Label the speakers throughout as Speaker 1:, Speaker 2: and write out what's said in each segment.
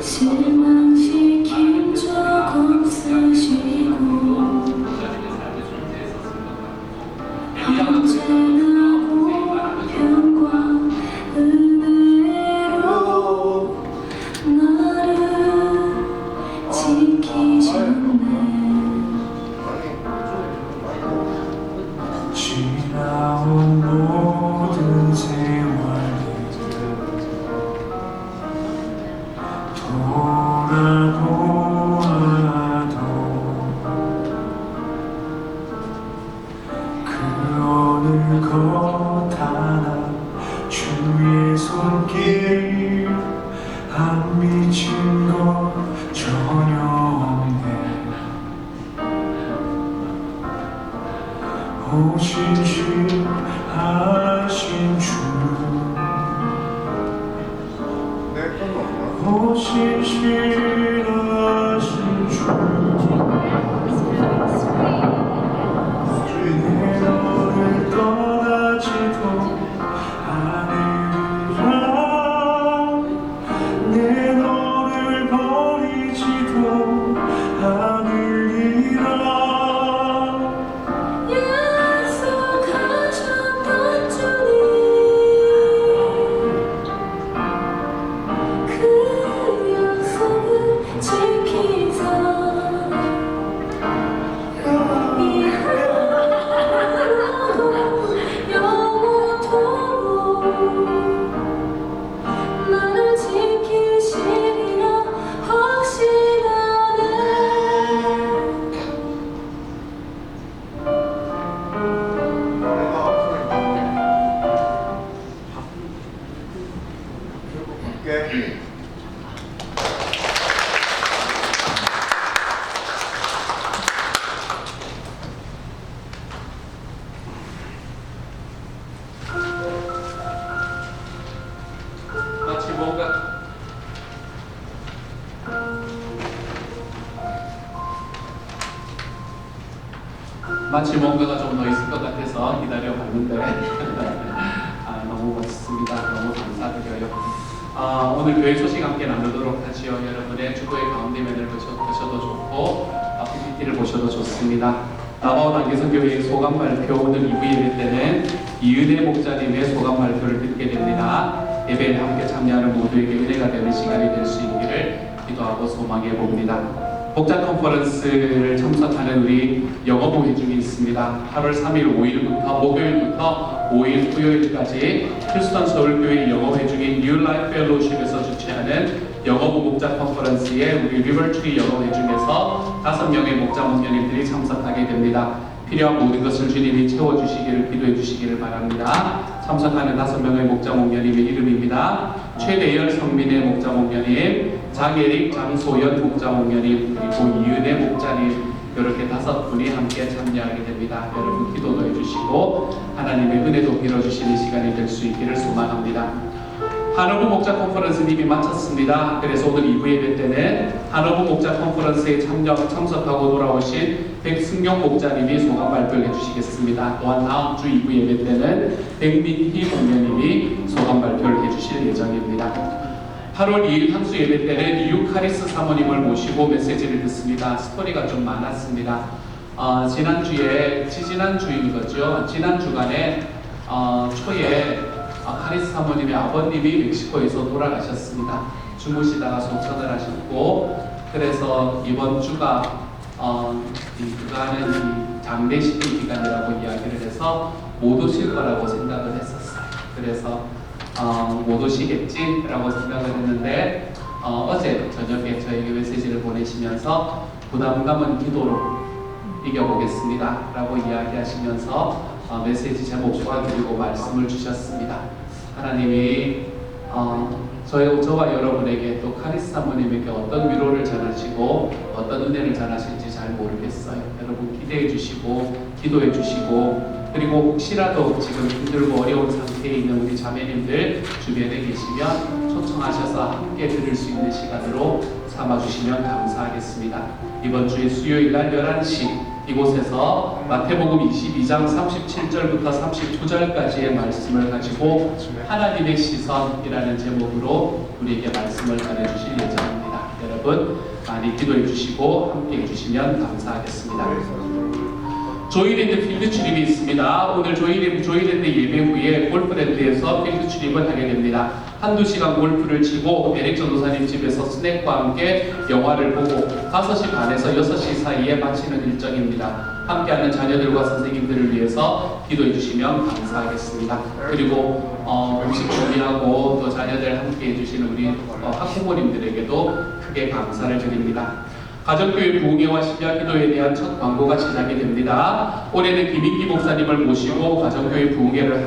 Speaker 1: 실망시킨 적 없으시고 언제나 보편과 은혜로 나를 지키셨네.
Speaker 2: 지나온 모든 세월들 돌아보아도 그 어느 것 하나 주의 손길 안 미친 것 전혀 없네. 호신실하신 주 호신실하신 주 내 너를 떠나지도 않으리라 내 너를 버리지도 않으리라
Speaker 1: 약속하셨던 주님 그 약속을 지키사 이 하루도 영원토록 나를 지키시리라 확신하네.
Speaker 3: 마치 뭔가가 좀 더 있을 것 같아서 기다려봤는데 너무 멋있습니다. 너무 감사드려요. 오늘 교회 소식 함께 나누도록 하지요. 여러분의 주보의 가운데면을 보셔도 좋고 PPT를 보셔도 좋습니다. 나바오 단기선교회의 소감 발표, 오늘 2부 예배 때는 이은혜 목자님의 소감 발표를 듣게 됩니다. 예배에 함께 참여하는 모두에게 은혜가 되는 시간이 될 수 있기를 기도하고 소망해 봅니다. 목자 컨퍼런스를 참석하는 우리 영어 모임 중에 있습니다. 8월 3일 5일부터 목요일부터 5일 토요일까지 휴스턴 서울교회 영어회 중인 뉴 라이프 펠로우십에서 주최하는 영어부 목자 컨퍼런스에 우리 리버트리 영어회 중에서 5명의 목자 목녀님들이 참석하게 됩니다. 필요한 모든 것을 주님이 채워주시기를 기도해 주시기를 바랍니다. 참석하는 5명의 목자 목녀님의 이름입니다. 최대열 성민의 목자 목녀님, 장예릭, 장소연 목자 목녀님, 그리고 이은혜 목자님, 이렇게 5분이 함께 참여하게 됩니다. 여러분 기도도 해주시고 하나님의 은혜도 빌어주시는 시간이 될 수 있기를 소망합니다. 한어부 목자 컨퍼런스 이미 마쳤습니다. 그래서 오늘 2부 예배 때는 한어부 목자 컨퍼런스에 참석하고 돌아오신 백승용 목자님이 소감 발표를 해주시겠습니다. 또한 다음 주 2부 예배 때는 백민희 목녀님이 소감 발표를 해주실 예정입니다. 8월 2일 향수 예배 때는 유카리스 사모님을 모시고 메시지를 듣습니다. 스토리가 좀 많았습니다. 지난주인 거죠. 지난 주간에 초에 카리스 사모님의 아버님이 멕시코에서 돌아가셨습니다. 주무시다가 소천을 하셨고, 그래서 이번 주가 그간은 장례식의 기간이라고 이야기를 해서 못 오실 거라고 생각을 했었어요. 그래서 못 오시겠지라고 생각을 했는데 어제 저녁에 저에게 메시지를 보내시면서 부담감은 기도로 이겨보겠습니다 라고 이야기하시면서 메시지 제목과 그리고 말씀을 주셨습니다. 하나님이 저와 여러분에게 또 카리스 사모님에게 어떤 위로를 전하시고 어떤 은혜를 전하실지 잘 모르겠어요. 여러분 기대해 주시고 기도해 주시고 그리고 혹시라도 지금 힘들고 어려운 상태에 있는 우리 자매님들 주변에 계시면 초청하셔서 함께 들을 수 있는 시간으로 삼아주시면 감사하겠습니다. 이번 주에 수요일 날 11시 이곳에서 마태복음 22장 37절부터 39절까지의 말씀을 가지고 하나님의 시선이라는 제목으로 우리에게 말씀을 전해주실 예정입니다. 여러분 많이 기도해 주시고 함께 해주시면 감사하겠습니다. 조이랜드 필드 출입이 있습니다. 오늘 조이랜드 예배 후에 골프랜드에서 필드 출입을 하게 됩니다. 한두 시간 골프를 치고 에릭 전도사님 집에서 스낵과 함께 영화를 보고 5시 반에서 6시 사이에 마치는 일정입니다. 함께하는 자녀들과 선생님들을 위해서 기도해 주시면 감사하겠습니다. 그리고 음식 준비하고 또 자녀들 함께 해주시는 우리 학부모님들에게도 크게 감사를 드립니다. 가정교회 부흥회와 심야 기도에 대한 첫 광고가 시작이 됩니다. 올해는 김인기 목사님을 모시고 가정교회 부흥회를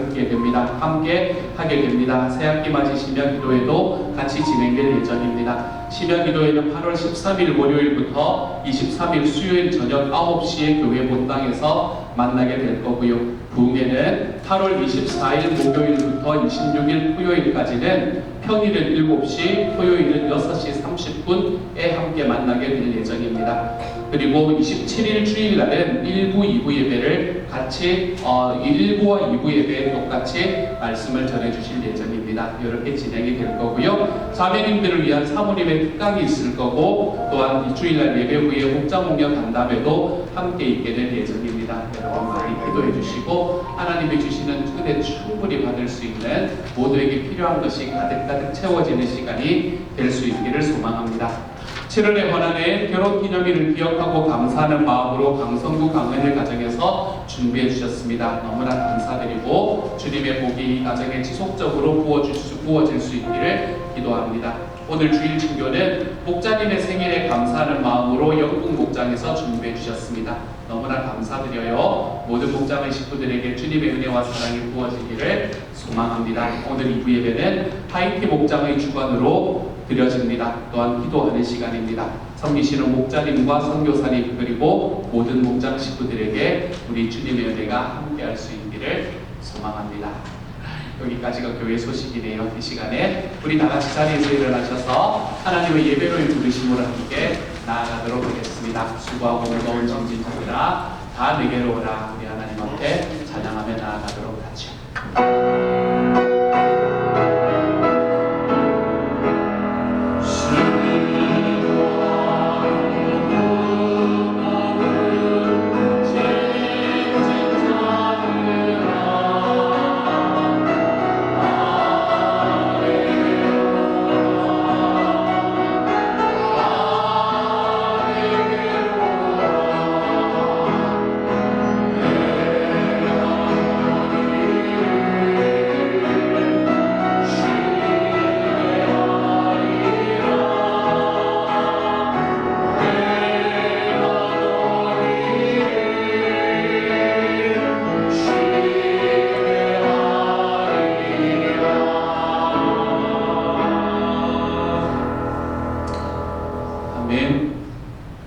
Speaker 3: 함께 하게 됩니다. 새학기 맞이 심야 기도회도 같이 진행될 예정입니다. 심야 기도회는 8월 13일 월요일부터 23일 수요일 저녁 9시에 교회 본당에서 만나게 될 거고요. 부흥회는 8월 24일 목요일부터 26일 토요일까지는 평일은 7시, 토요일은 6시 30분에 함께 만나게 될 예정입니다. 그리고 27일 주일날은 1부, 2부 예배를 같이 1부와 2부 예배에 똑같이 말씀을 전해주실 예정입니다. 이렇게 진행이 될 거고요. 자매님들을 위한 사모님의 특강이 있을 거고 또한 주일날 예배 후에 목장 공연 간담회도 함께 있게 될 예정입니다. 여러분 많이 기도해 주시고 하나님이 주시는 은혜 충분히 받을 수 있는 모두에게 필요한 것이 가득가득 채워지는 시간이 될 수 있기를 소망합니다. 7월의 권한에 결혼기념일을 기억하고 감사하는 마음으로 강성구 강은일 가정에서 준비해 주셨습니다. 너무나 감사드리고 주님의 복이 이 가정에 지속적으로 부어질 수 있기를 기도합니다. 오늘 주일 친교는 목자님의 생일에 감사하는 마음으로 영국 목장에서 준비해 주셨습니다. 너무나 감사드려요. 모든 목장의 식구들에게 주님의 은혜와 사랑이 부어지기를 소망합니다. 오늘 2부 예배는 하이티 목장의 주관으로 드려집니다. 또한 기도하는 시간입니다. 섬기시는 목자님과 선교사님 그리고 모든 목장 식구들에게 우리 주님의 은혜가 함께할 수 있기를 소망합니다. 여기까지가 교회 소식이네요. 이 시간에 우리 다같이 자리에서 일어나셔서 하나님의 예배로의 부르심으로 함께 나아가도록 하겠습니다. 수고하고 무거운 짐진들아 다 내게로 오라. 우리 하나님 앞에 찬양하며 나아가도록 하죠.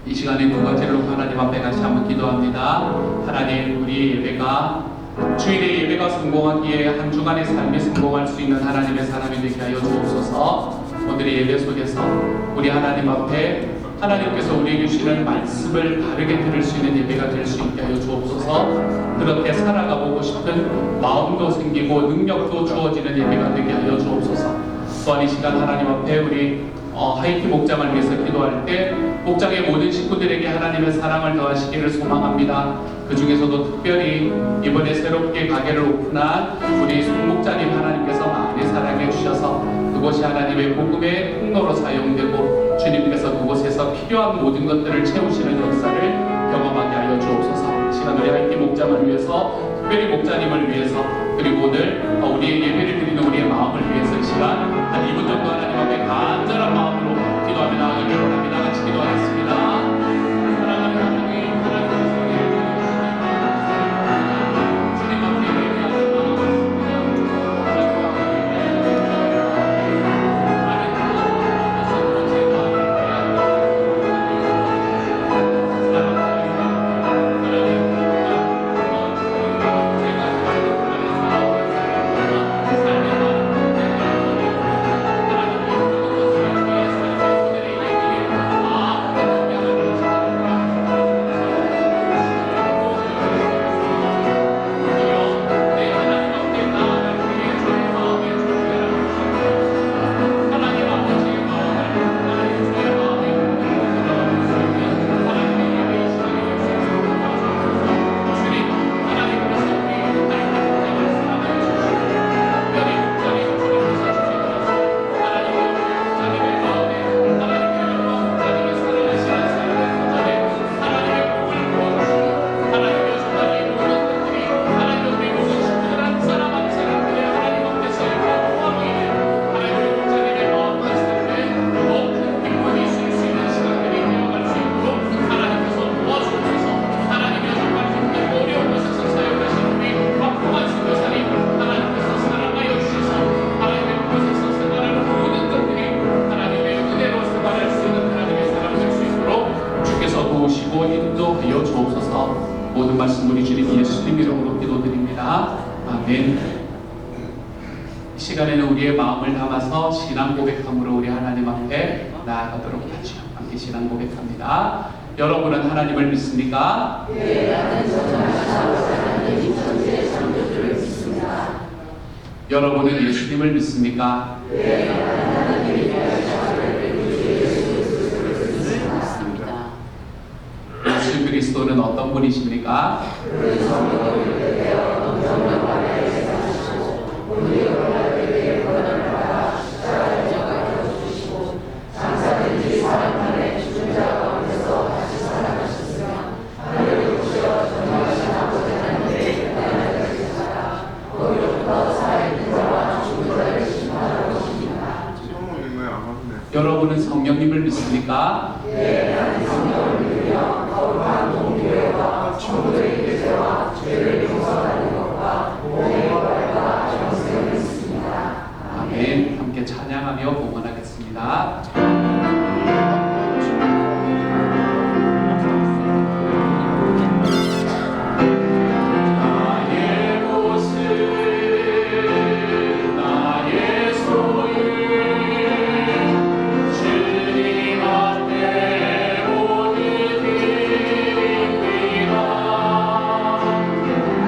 Speaker 3: 이 시간에 두 번째로 하나님 앞에 같이 한번 기도합니다. 하나님, 우리 예배가 주일의 예배가 성공하기에 한 주간의 삶이 성공할 수 있는 하나님의 사람이 되게 하여 주옵소서. 오늘의 예배 속에서 우리 하나님 앞에 하나님께서 우리에게 주시는 말씀을 바르게 들을 수 있는 예배가 될 수 있게 하여 주옵소서. 그렇게 살아가 보고 싶은 마음도 생기고 능력도 주어지는 예배가 되게 하여 주옵소서. 또한 이 시간 하나님 앞에 우리 하이티 목장을 위해서 기도할 때 목장의 모든 식구들에게 하나님의 사랑을 더하시기를 소망합니다. 그 중에서도 특별히 이번에 새롭게 가게를 오픈한 우리 송목자님 하나님께서 많이 사랑해 주셔서 그것이 하나님의 복음의 통로로 사용되고 주님께서 그곳에서 필요한 모든 것들을 채우시는 역사를 경험하게 하여 주옵소서. 시간 우리 하이티 목장을 위해서 특별히 목자님을 위해서 그리고 오늘 우리의 예배를 드리는 우리의 마음을 위해서 이 시간 한 2분 정도 하나님 앞에 간절한 마음으로 기도하며 나아가기를 원합니다. 같이 기도하겠습니다. 사랑하는 하나님, 하나님께서 주님 앞에 예배하며 나아가겠습니다. 아멘. 이 시간에는 우리의 마음을 담아서 신앙 고백함으로 우리 하나님 앞에 나아가도록 하죠. 함께 신앙 고백합니다. 여러분은 하나님을 믿습니까?
Speaker 1: 네, 나는 하나님 천지의 창조주를 믿습니다.
Speaker 3: 여러분은 예수님을 믿습니까?
Speaker 1: 네, 나는 하나님이 믿습니다.
Speaker 3: 예수 그리스도는 어떤 분이십니까? 여러분은 성령님을 믿습니까?
Speaker 1: 네, 나는 성령을 믿으며 거룩한 공교회와 성도의 교제와 죄를 용서하는 것과 몸의 부활과 영생을 믿습니다.
Speaker 3: 아멘. 함께 찬양하며 봉헌하겠습니다. 나의 곳은 나의 소유 주님 앞에 모든 드립니다.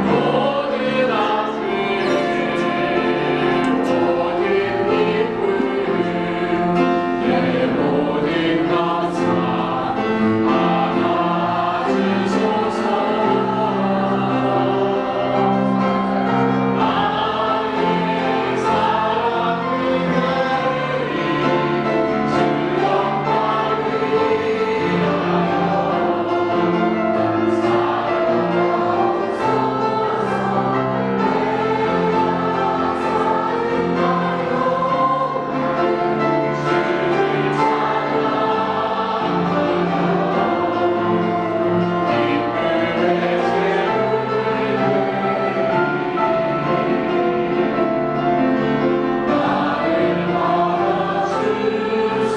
Speaker 3: 모든 아픔 모든 기쁨 내 모든 감사 받아주소서. 나의 사랑을 주 영광을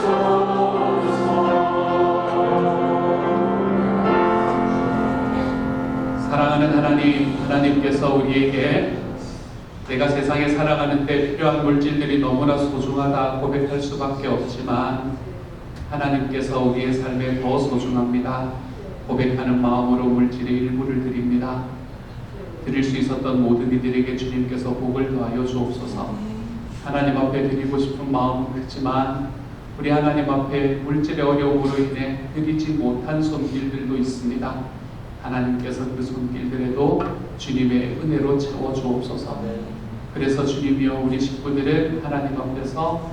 Speaker 3: 사랑하는 하나님, 하나님께서 우리에게 내가 세상에 살아가는 때 필요한 물질들이 너무나 소중하다 고백할 수밖에 없지만 하나님께서 우리의 삶에 더 소중합니다. 고백하는 마음으로 물질의 일부를 드립니다. 드릴 수 있었던 모든 이들에게 주님께서 복을 더하여 주옵소서. 하나님 앞에 드리고 싶은 마음은 크지만 우리 하나님 앞에 물질의 어려움으로 인해 드리지 못한 손길들도 있습니다. 하나님께서 그 손길들에도 주님의 은혜로 채워 주옵소서. 그래서 주님이여 우리 식구들은 하나님 앞에서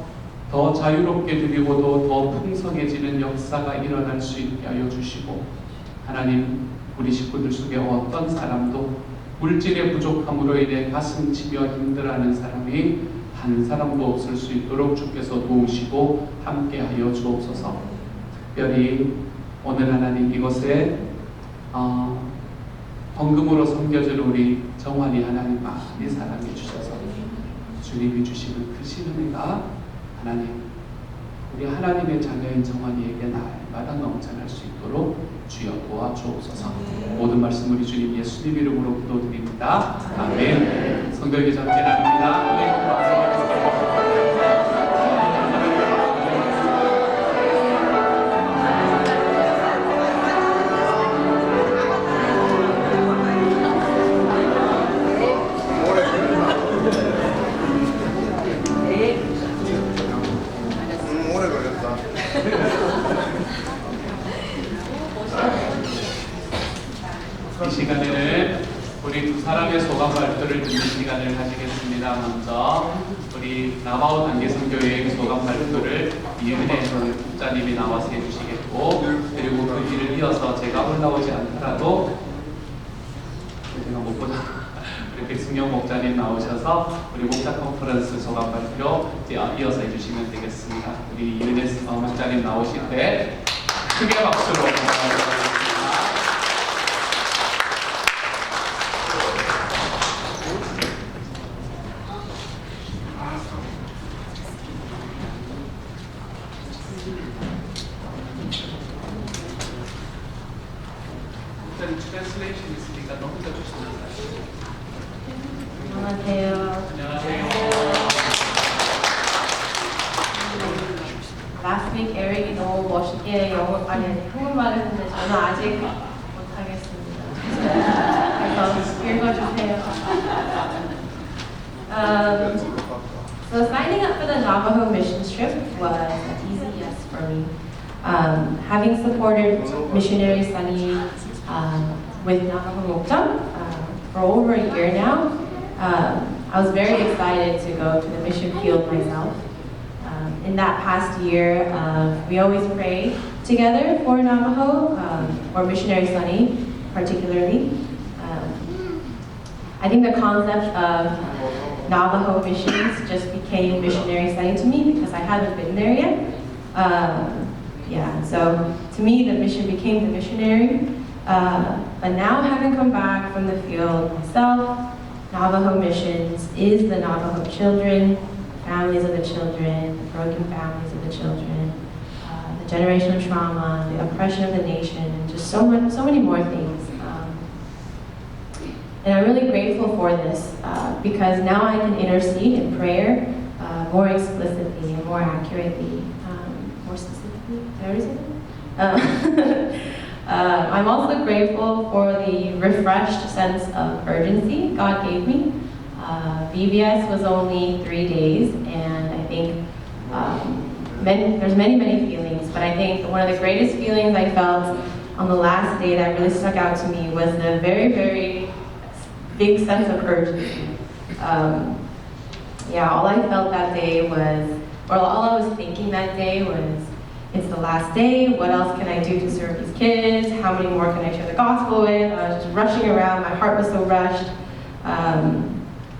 Speaker 3: 더 자유롭게 드리고도 더 풍성해지는 역사가 일어날 수 있게 하여 주시고, 하나님 우리 식구들 속에 어떤 사람도 물질의 부족함으로 인해 가슴 치며 힘들어하는 사람이 한 사람도 없을 수 있도록 주께서 도우시고 함께하여 주옵소서. 특별히 오늘 하나님 이것에 헌금으로 섬겨줄 우리 정환이 하나님 많이 사랑해 주셔서 주님이 주시는 크신 은혜가 하나님 우리 하나님의 자녀인 정환이에게 날마다 넘쳐날 수 있도록 주여 도와주옵소서. 모든 말씀 우리 주님 예수님 이름으로 기도드립니다. 아멘. 성도에게 함께 나눕니다.
Speaker 4: 오래 걸렸다.
Speaker 3: 이 시간에는 우리 두 사람의 소감 발표를 듣는 시간을 가지겠습니다. 먼저 우리 나바오 단계선교회의 소감 발표를 이은혜 목자님이 나와서 해주시겠고, 그리고 그 뒤를 이어서 제가 올라오지 않더라도 제가 못 보다 우리 백승용 목자님 나오셔서 우리 목자 컨퍼런스 소감 발표 이어서 해주시면 되겠습니다. 우리 이은혜 목자님 나오실 때 크게 박수로 부탁드립니다. 트랜스레이션 있으니까 너무 더 주시면
Speaker 1: 예, 영어 아니 한국말을 했는데 저는 아직 못하겠습니다. 그래서 읽어주세요. So signing up for the Navajo mission trip was an easy yes for me. Having supported missionary study with Navajo Mokjang for over a year now, I was very excited to go to the mission field myself. In that past year, we always pray together for Navajo or missionary study, particularly. I think the concept of Navajo missions just became missionary study to me because I haven't been there yet. Yeah, so to me the mission became the missionary. But now having come back from the field myself, Navajo missions is the Navajo children, families of the children, the broken families of the children, the generational trauma, the oppression of the nation, and just so many more things. And I'm really grateful for this because now I can intercede in prayer more explicitly and more accurately, more specifically. Did I already say that? I'm also grateful for the refreshed sense of urgency God gave me. VBS was only 3 days, and I think there's many feelings, but I think one of the greatest feelings I felt on the last day that really stuck out to me was the very big sense of urgency. Yeah, all I felt that day was, or all I was thinking that day was, it's the last day, what else can I do to serve these kids? How many more can I share the gospel with? I was just rushing around, my heart was so rushed.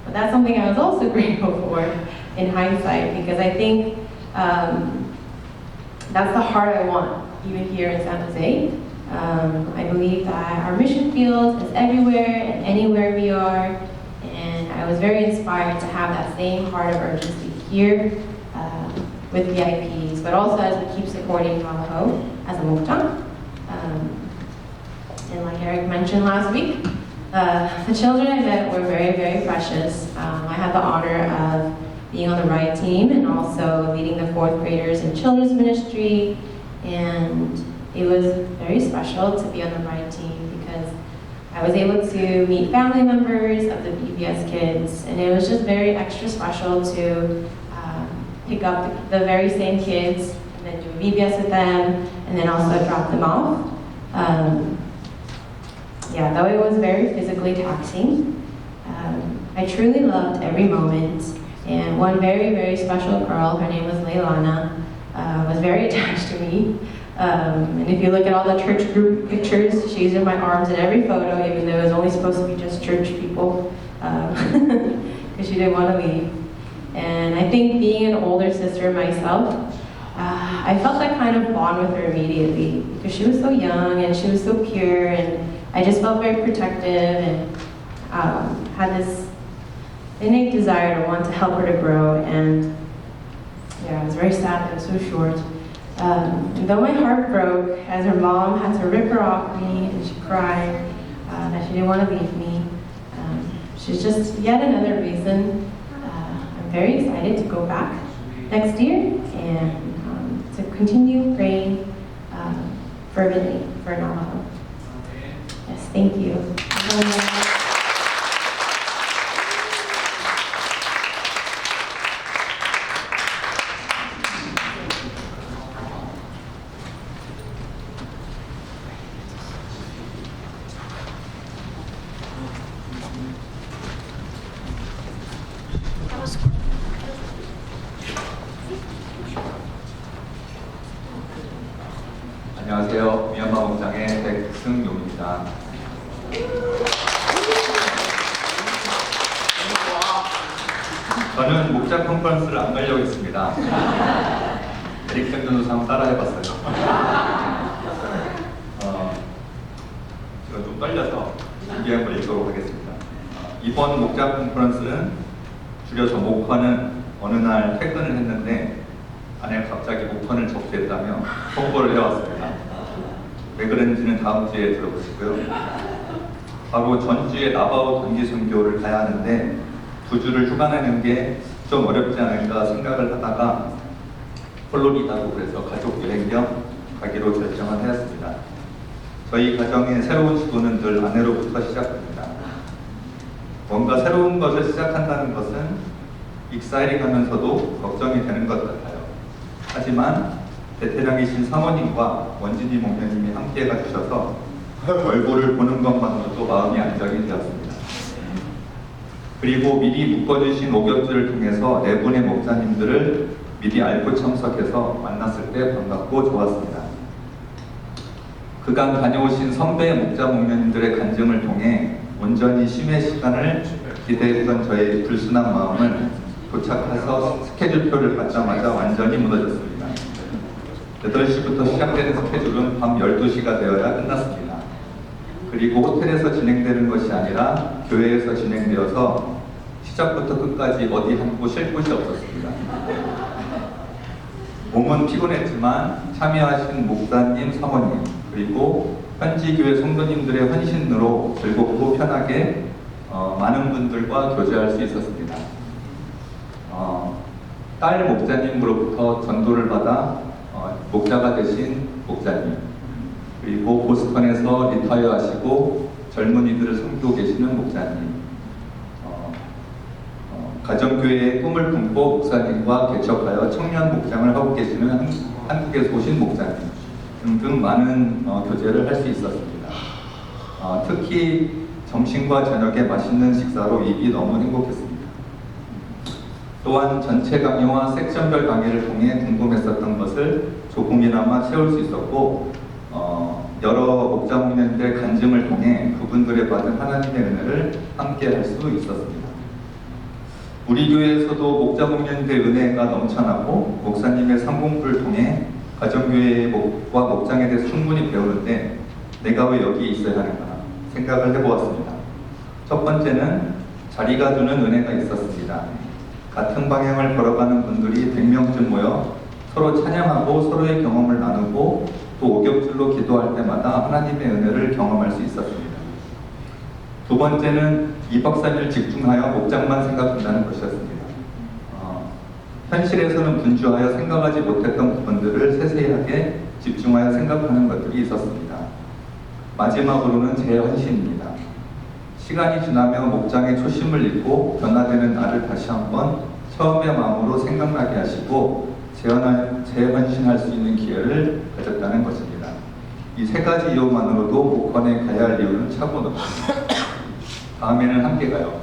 Speaker 1: But that's something I was also grateful for in hindsight, because I think that's the heart I want, even here in San Jose. I believe that our mission field is everywhere and anywhere we are, and I was very inspired to have that same heart of urgency here with VIPs, but also as we keep supporting Navajo as a Mokjang. And like Eric mentioned last week, the children I met were very precious. I had the honor of being on the RIDE team and also leading the 4th graders in children's ministry, and it was very special to be on the RIDE team because I was able to meet family members of the VBS kids, and it was just very extra special to pick up the very same kids and then do a VBS with them, and then also drop them off. Yeah, though it was very physically taxing, I truly loved every moment. And one very special girl, her name was Leilana, was very attached to me. And if you look at all the church group pictures, she's in my arms in every photo, even though it was only supposed to be just church people, because she didn't want to leave. And I think being an older sister myself, I felt that kind of bond with her immediately, because she was so young and she was so pure, and I just felt very protective and had this innate desire to want to help her to grow. And yeah, it was very sad that it was so short. And though my heart broke as her mom had to rip her off me and she cried that she didn't want to leave me, she's just yet another reason I'm very excited to go back next year and to continue praying fervently for Navajo. Yes, thank you.
Speaker 4: 안녕하세요. 미얀마 목장의 백승용입니다. 저는 목장 컨퍼런스를 안 가려고 했습니다. 에릭 전도사 한번 따라 해봤어요. 제가 좀 떨려서 준비한 걸 읽도록 하겠습니다. 이번 목장 컨퍼런스는 줄여서 목화는 어느 날 퇴근을 했는데 아내가 갑자기 목화를 접수했다며 통보를 해왔습니다. 왜 그런지는 다음 주에 들어보시고요. 바로 전주에 나바오 단기 선교를 가야 하는데 2주를 휴가 내는 게 좀 어렵지 않을까 생각을 하다가 폴로리다고 그래서 가족 여행 겸 가기로 결정을 하였습니다. 저희 가정의 새로운 시도는 늘 아내로부터 시작됩니다. 뭔가 새로운 것을 시작한다는 것은 익사이링하면서도 걱정이 되는 것 같아요. 하지만 베테랑이신 사모님과 원진이 목사님이 함께 가주셔서 얼굴을 보는 것만으로도 마음이 안정이 되었습니다. 그리고 미리 묶어주신 오겹들을 통해서 네 분의 목사님들을 미리 알고 참석해서 만났을 때 반갑고 좋았습니다. 그간 다녀오신 선배 목자 목녀님들의 간증을 통해 온전히 쉼의 시간을 기대했던 저의 불순한 마음은 도착해서 스케줄표를 받자마자 완전히 무너졌습니다. 8시부터 시작되는 스케줄은 밤 12시가 되어야 끝났습니다. 그리고 호텔에서 진행되는 것이 아니라 교회에서 진행되어서 시작부터 끝까지 어디 한 곳 쉴 곳이 없었습니다. 몸은 피곤했지만 참여하신 목사님, 사모님, 그리고 현지교회 성도님들의 헌신으로 즐겁고 편하게 많은 분들과 교제할 수 있었습니다. 딸 목자님으로부터 전도를 받아 목자가 되신 목자님, 그리고 보스턴에서 리타이어 하시고 젊은이들을 섬기고 계시는 목사님, 가정교회의 꿈을 품고 목사님과 개척하여 청년 목장을 하고 계시는 한국에서 오신 목사님 등등 많은 교제를 할 수 있었습니다. 특히 점심과 저녁에 맛있는 식사로 입이 너무 행복했습니다. 또한 전체 강의와 섹션별 강의를 통해 궁금했었던 것을 조금이나마 채울 수 있었고 여러 목자 목녀님들의 간증을 통해 그분들의 받은 하나님의 은혜를 함께 할 수 있었습니다. 우리 교회에서도 목자 목녀님들의 은혜가 넘쳐나고 목사님의 상공부를 통해 가정교회와 목장에 대해서 충분히 배우는데 내가 왜 여기 있어야 하는가 생각을 해보았습니다. 첫 번째는 자리가 주는 은혜가 있었습니다. 같은 방향을 걸어가는 분들이 100명쯤 모여 서로 찬양하고 서로의 경험을 나누고 또 오겹줄로 기도할 때마다 하나님의 은혜를 경험할 수 있었습니다. 두 번째는 2박 3일 집중하여 목장만 생각한다는 것이었습니다. 현실에서는 분주하여 생각하지 못했던 부분들을 세세하게 집중하여 생각하는 것들이 있었습니다. 마지막으로는 제 헌신입니다. 시간이 지나며 목장의 초심을 잃고 변화되는 나를 다시 한번 처음의 마음으로 생각나게 하시고 재헌신할 수 있는 기회를 가졌다는 것입니다. 이 세 가지 이유만으로도 목헌에 가야 할 이유는 차고 넘칩니다. 다음에는 함께 가요.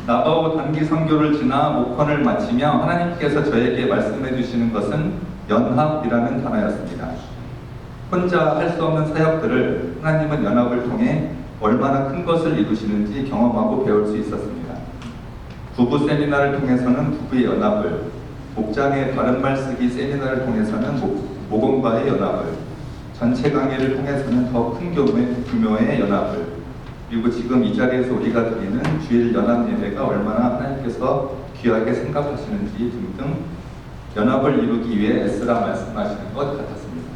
Speaker 4: 나바오 단기 선교를 지나 목헌을 마치며 하나님께서 저에게 말씀해 주시는 것은 연합이라는 단어였습니다. 혼자 할 수 없는 사역들을 하나님은 연합을 통해 얼마나 큰 것을 이루시는지 경험하고 배울 수 있었습니다. 부부 세미나를 통해서는 부부의 연합을, 목장의 바른말 쓰기 세미나를 통해서는 모금과의 연합을, 전체 강의를 통해서는 더 큰 규모의 연합을, 그리고 지금 이 자리에서 우리가 드리는 주일 연합 예배가 얼마나 하나님께서 귀하게 생각하시는지 등등 연합을 이루기 위해 애쓰라 말씀하시는 것 같았습니다.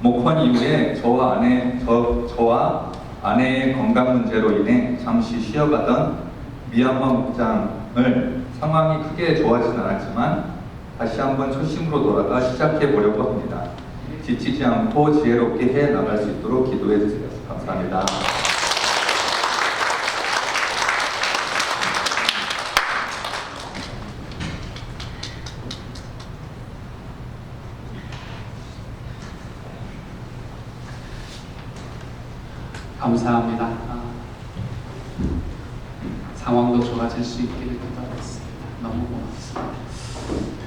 Speaker 4: 목헌 이후에 저와 아내의 건강 문제로 인해 잠시 쉬어가던 미얀마 목장을 상황이 크게 좋아지진 않았지만 다시 한번 초심으로 돌아가 시작해 보려고 합니다. 지치지 않고 지혜롭게 해 나갈 수 있도록 기도해 주세요. 감사합니다.
Speaker 3: 감사합니다. 상황도 좋아질 수 있기를 기도하겠습니다. 너무 고맙습니다.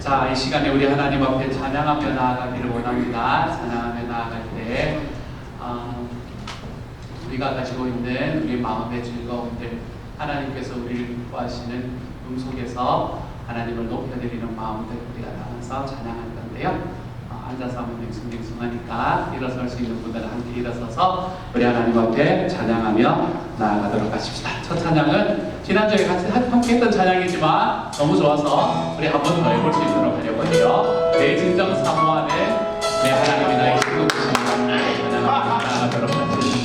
Speaker 3: 자, 이 시간에 우리 하나님 앞에 찬양하며 나아가기를 원합니다. 찬양하며 나아갈 때 우리가 가지고 있는 우리 마음의 즐거움들, 하나님께서 우리를 기뻐하시는 속에서 하나님을 높여드리는 마음들 우리가 나눠서 찬양할 건데요. 앉아서 하면 맹숭맹숭하니까 일어설 수 있는 분들은 함께 일어서서 우리 하나님 앞에 찬양하며 나아가도록 하십시다. 첫 찬양은 지난주에 같이 함께 했던 찬양이지만 너무 좋아서 우리 한 번 더 해볼 수 있도록 하려고 해요. 내 진정 사모 안에 내 하나님이 나의 신국이십니다. 찬양하며 나아가도록 하십시다.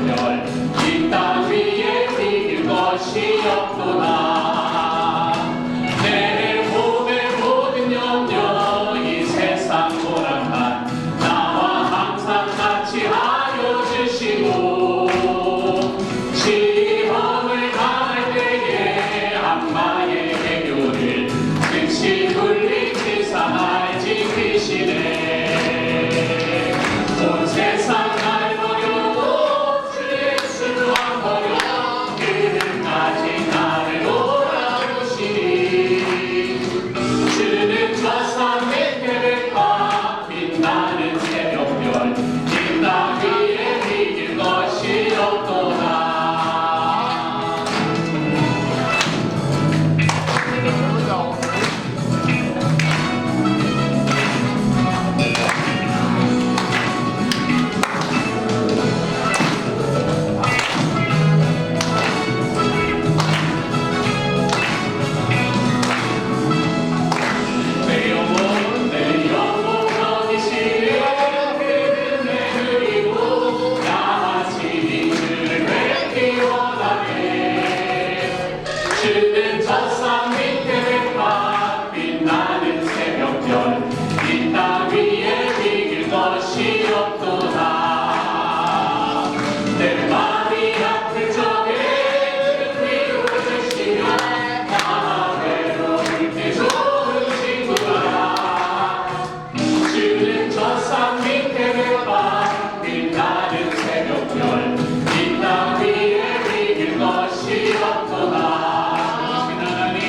Speaker 3: 새벽별 이 땅 위에 비길 것이 없도다. 내 몸의 모든 염려 이 세상 고락한 나와 항상 같이 하여 주시고 시험을 당할 때에 악마의 해교를 즉시 물리치사 날 지키시네. 온 세상 날 버려도 주의 예수만 버려 그들까지 나를 돌아보시니 주는 저 산의 태백과 빛나는 새벽별 이 땅 위에 비길 것이 없도다. 내 영혼 어디시려 그는 내 그리고 나같이 주를 뵙기 원하네. 주는 저 산 밑에 백화 빛나는 새벽별 이 땅 위에 비길 것이 없도다. 내 마음이 아플 적에 주 위로 주시며 나 외로울 때 좋은 친구라. 주는 저 산 밑에 백화 빛나는 새벽별 이 땅 위에 비길 것이 없도다. 하나님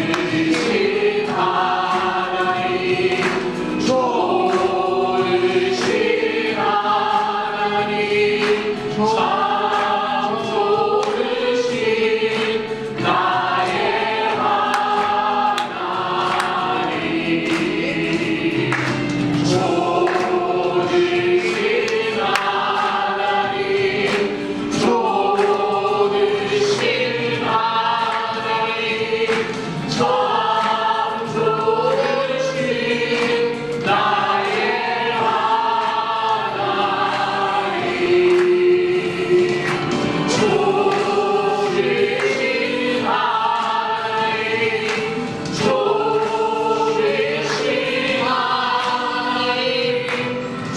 Speaker 3: 좋으신 하나님 좋으신 하나님 참 좋으신 나의 하나님 좋으신 하나님 좋으신 하나님 참 좋으신 나의 하나님 좋으신 하나님 좋으신 하나님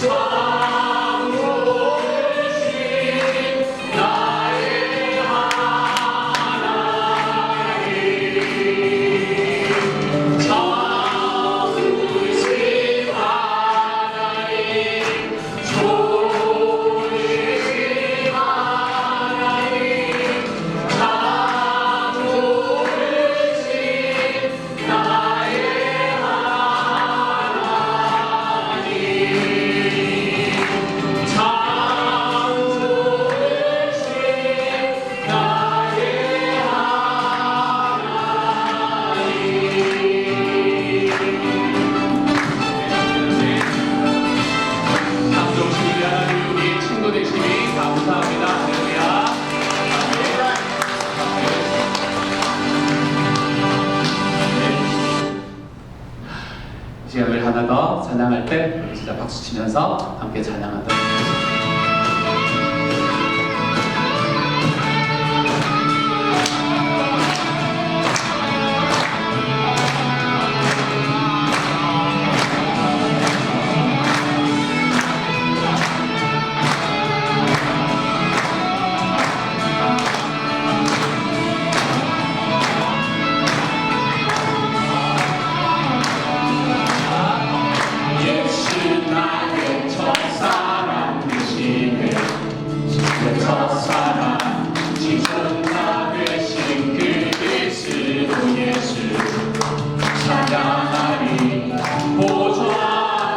Speaker 3: 참 좋으신 나의 하나님 참 좋으신 하나님 좋으신 하나님 참 좋으신 나의 하나님 참 좋으신 나의 하나님. 감동심을 위한 우리 친구 되시니 감사합니다. 할렐루야. 이 시간을 하나 더 찬양할 때 우리 진짜 박수 치면서 함께 찬양하도록 하겠습니다. 예수 나의 첫사랑 되시네. 내 첫사랑 지존나 되신 그 그리스도 예수 찬양하리. 보좌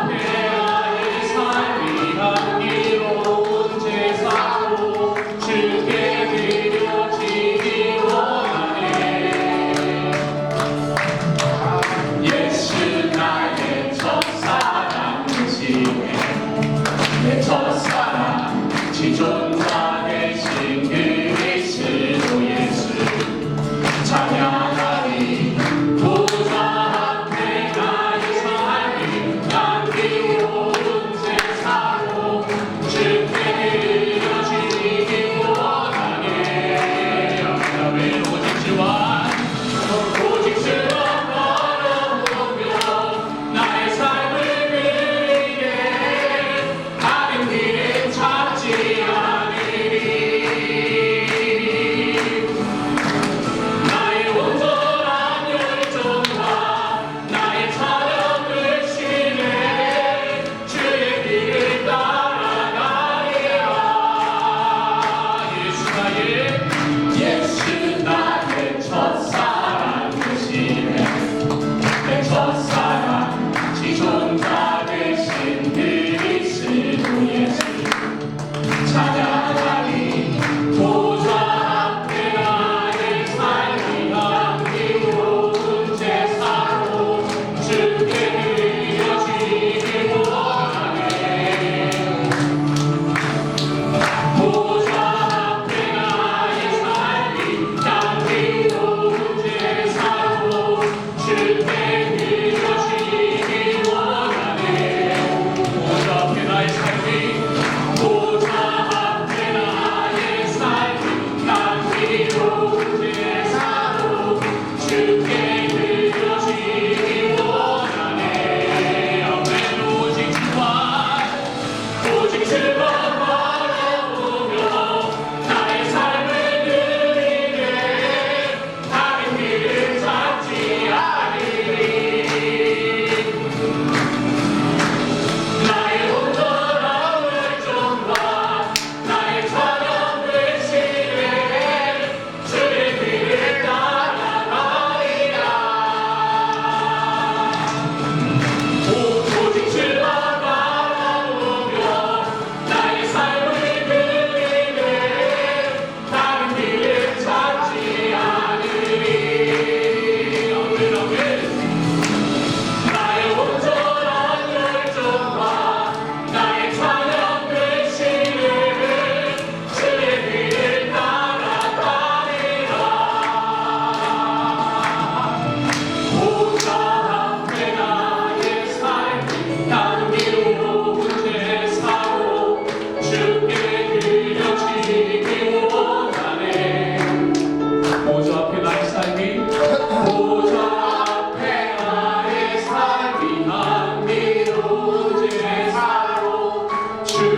Speaker 3: 앞에 나의 삶이 향기로운 제사로 주께 드려지기 원하네. 예수 나의 첫사랑 되시네. 내 첫사랑 지존자 되신 그리스도 예수 찬양하리. 보좌 앞에 나의 삶이 향기로운 제사로 주께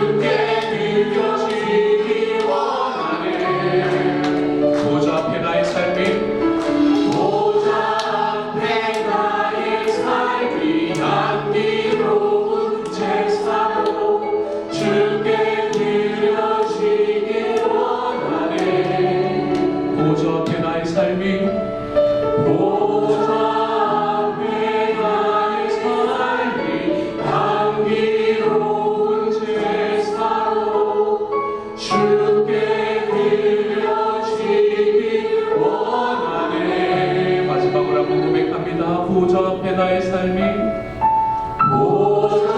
Speaker 3: 주께 드려지기 원하네. 보좌 앞에 나의 삶이 향기로운 제사로 주께 드려지기 원하네. 보좌 앞에 나의 삶이 보좌 앞에 나의 삶이 향기로운 제사로 주께 드려지기 원하네. 마지막으로 한번 고백합니다. 보좌 앞에 나의 삶이 보좌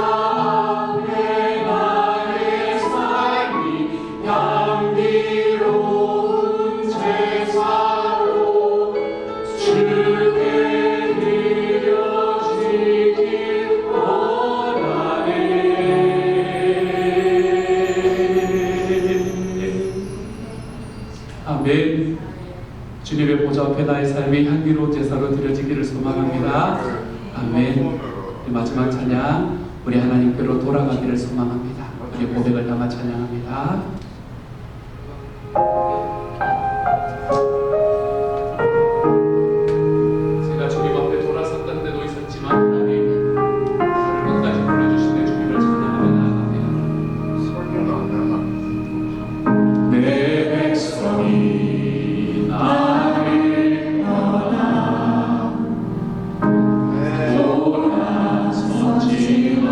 Speaker 3: 앞에 나의 삶이 향기로운 제사로 주께 드려지기 원하네. 아멘. 주님의 보좌 앞에 나의 삶이 향기로운 제사로 드려지기를 소망합니다. 아멘. 마지막 찬양, 우리 하나님께로 돌아가기를 소망합니다. 우리 고백을 담아 찬양합니다. 제가 주님 앞에 돌아섰던 데도 있었지만 하나님 저를 끝까지 불러주시네. 주님을 찬양합니다. 내 백성이 나를 떠나 돌아섰지만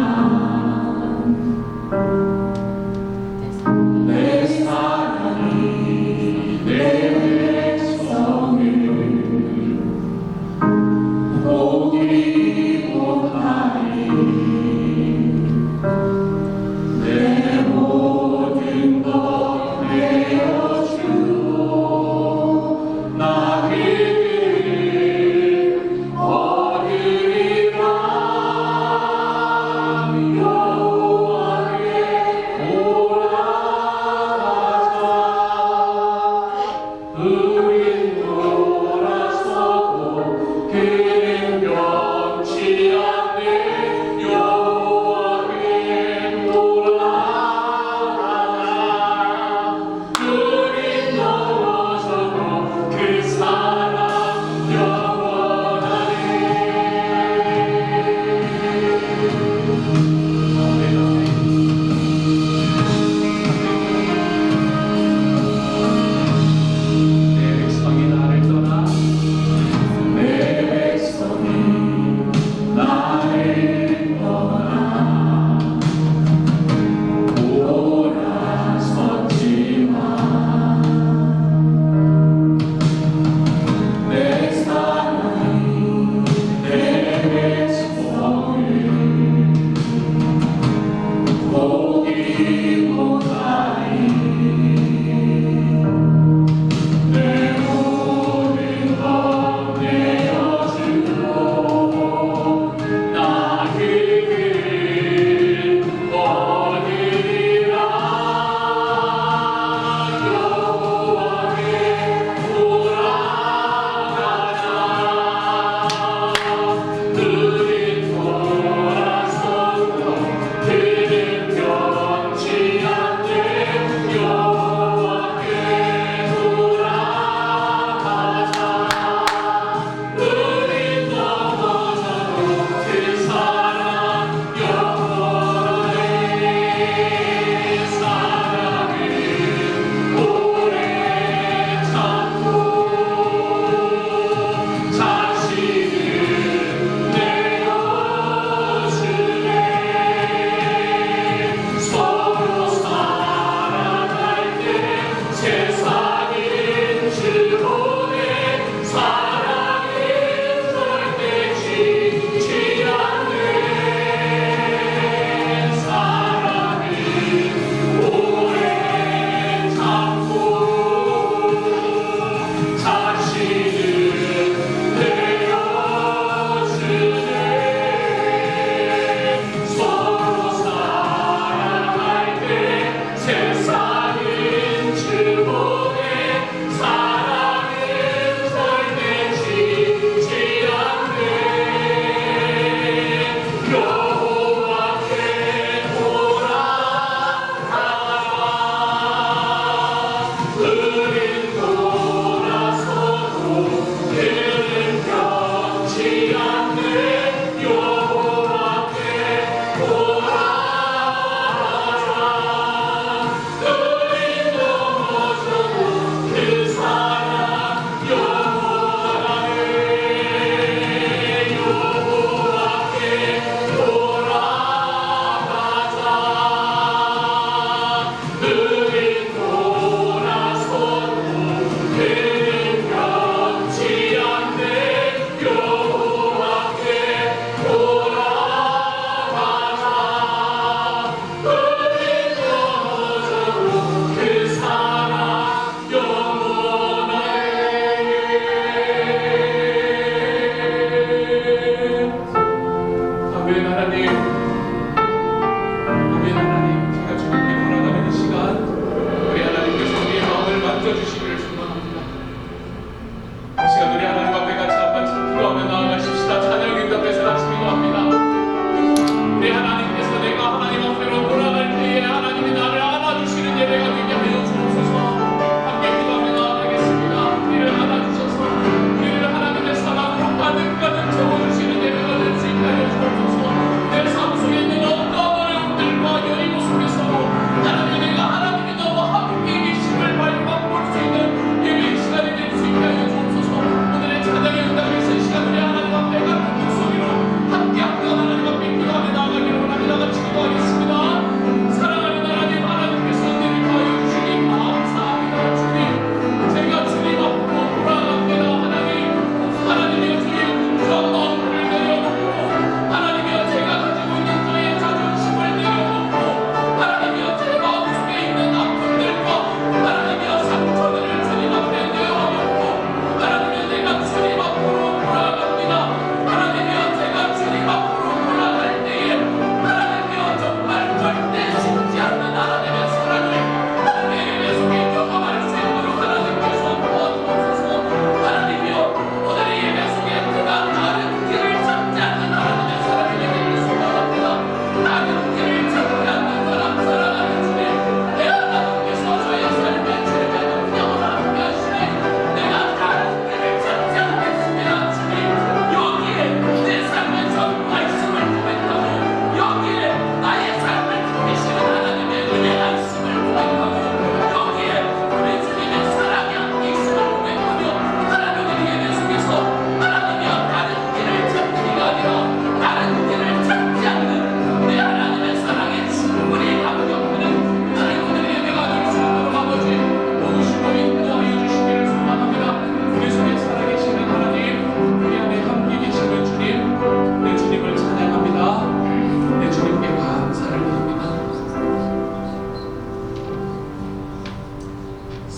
Speaker 3: 내 사랑이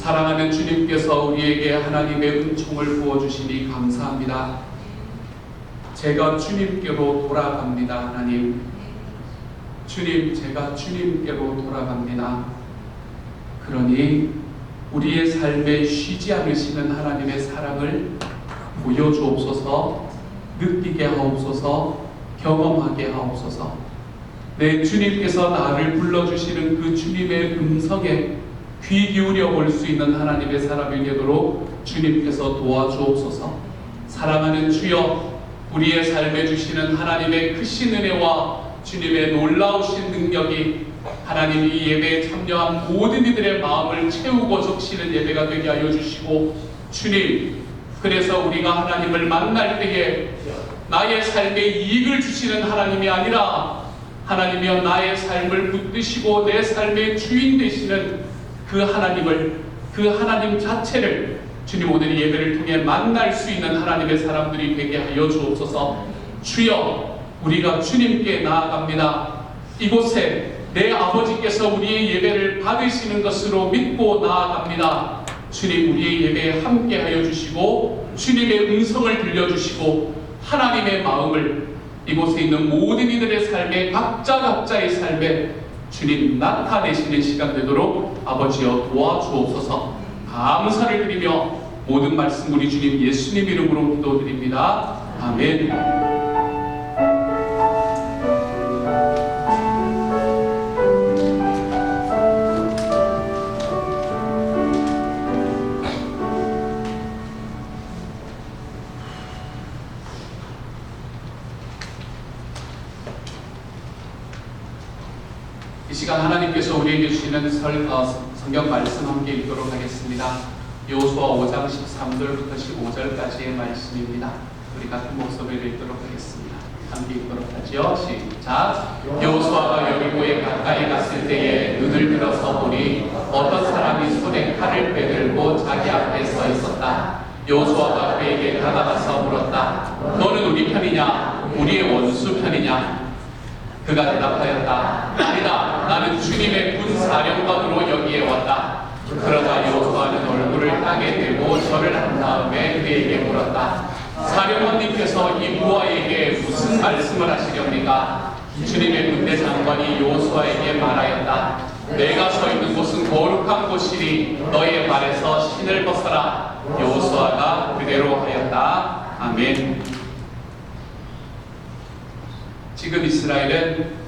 Speaker 3: 사랑하는 주님께서 우리에게 하나님의 은총을 부어주시니 감사합니다. 제가 주님께로 돌아갑니다. 하나님, 주님, 제가 주님께로 돌아갑니다. 그러니 우리의 삶에 쉬지 않으시는 하나님의 사랑을 보여주옵소서, 느끼게 하옵소서, 경험하게 하옵소서. 내 주님께서 나를 불러주시는 그 주님의 음성에 귀 기울여 볼 수 있는 하나님의 사람이 되도록 주님께서 도와주옵소서. 사랑하는 주여, 우리의 삶에 주시는 하나님의 크신 은혜와 주님의 놀라우신 능력이 하나님 이 예배에 참여한 모든 이들의 마음을 채우고 적시는 예배가 되게 하여 주시고, 주님, 그래서 우리가 하나님을 만날 때에 나의 삶에 이익을 주시는 하나님이 아니라 하나님이여 나의 삶을 붙드시고 내 삶의 주인 되시는 그 하나님을, 그 하나님 자체를 주님 오늘 이 예배를 통해 만날 수 있는 하나님의 사람들이 되게 하여 주옵소서. 주여, 우리가 주님께 나아갑니다. 이곳에 내 아버지께서 우리의 예배를 받으시는 것으로 믿고 나아갑니다. 주님, 우리의 예배에 함께 하여 주시고 주님의 음성을 들려주시고 하나님의 마음을 이곳에 있는 모든 이들의 삶에 각자의 삶에 주님 나타내시는 시간 되도록 아버지여 도와주옵소서. 감사를 드리며 모든 말씀 우리 주님 예수님 이름으로 기도드립니다. 아멘. 이 시간 하나님께서 우리에게 주시는 성경 말씀 함께 읽도록 하겠습니다. 여호수아 5장 13절부터 15절까지의 말씀입니다. 우리 같은 목소리를 읽도록 하겠습니다. 함께 읽도록 하지요. 시작. 여호수아가 여리고에 가까이 갔을 때에 눈을 들어서 보니 어떤 사람이 손에 칼을 빼들고 자기 앞에 서 있었다. 여호수아가 그에게 다가가서 물었다. 너는 우리 편이냐? 우리의 원수 편이냐? 그가 대답하였다. 아니다. 나는 주님의 군사령관으로 여기에 왔다. 그러자 여호수아는 얼굴을 땅에 대고 절을 한 다음에 그에게 물었다. 사령관님께서 이 부하에게 무슨 말씀을 하시렵니까? 주님의 군대 장관이 여호수아에게 말하였다. 내가 서 있는 곳은 거룩한 곳이니 너의 발에서 신을 벗어라. 여호수아가 그대로 하였다. 아멘. 지금 이스라엘은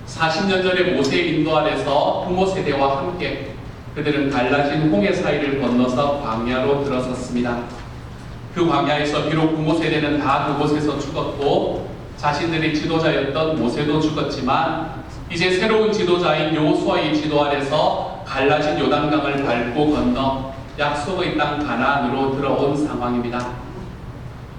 Speaker 3: 40년 전에 모세의 인도 아래서 부모 세대와 함께 그들은 갈라진 홍해 사이를 건너서 광야로 들어섰습니다. 그 광야에서 비록 부모 세대는 다 그곳에서 죽었고 자신들의 지도자였던 모세도 죽었지만 이제 새로운 지도자인 여호수아의 지도 아래서 갈라진 요단강을 밟고 건너 약속의 땅 가나안으로 들어온 상황입니다.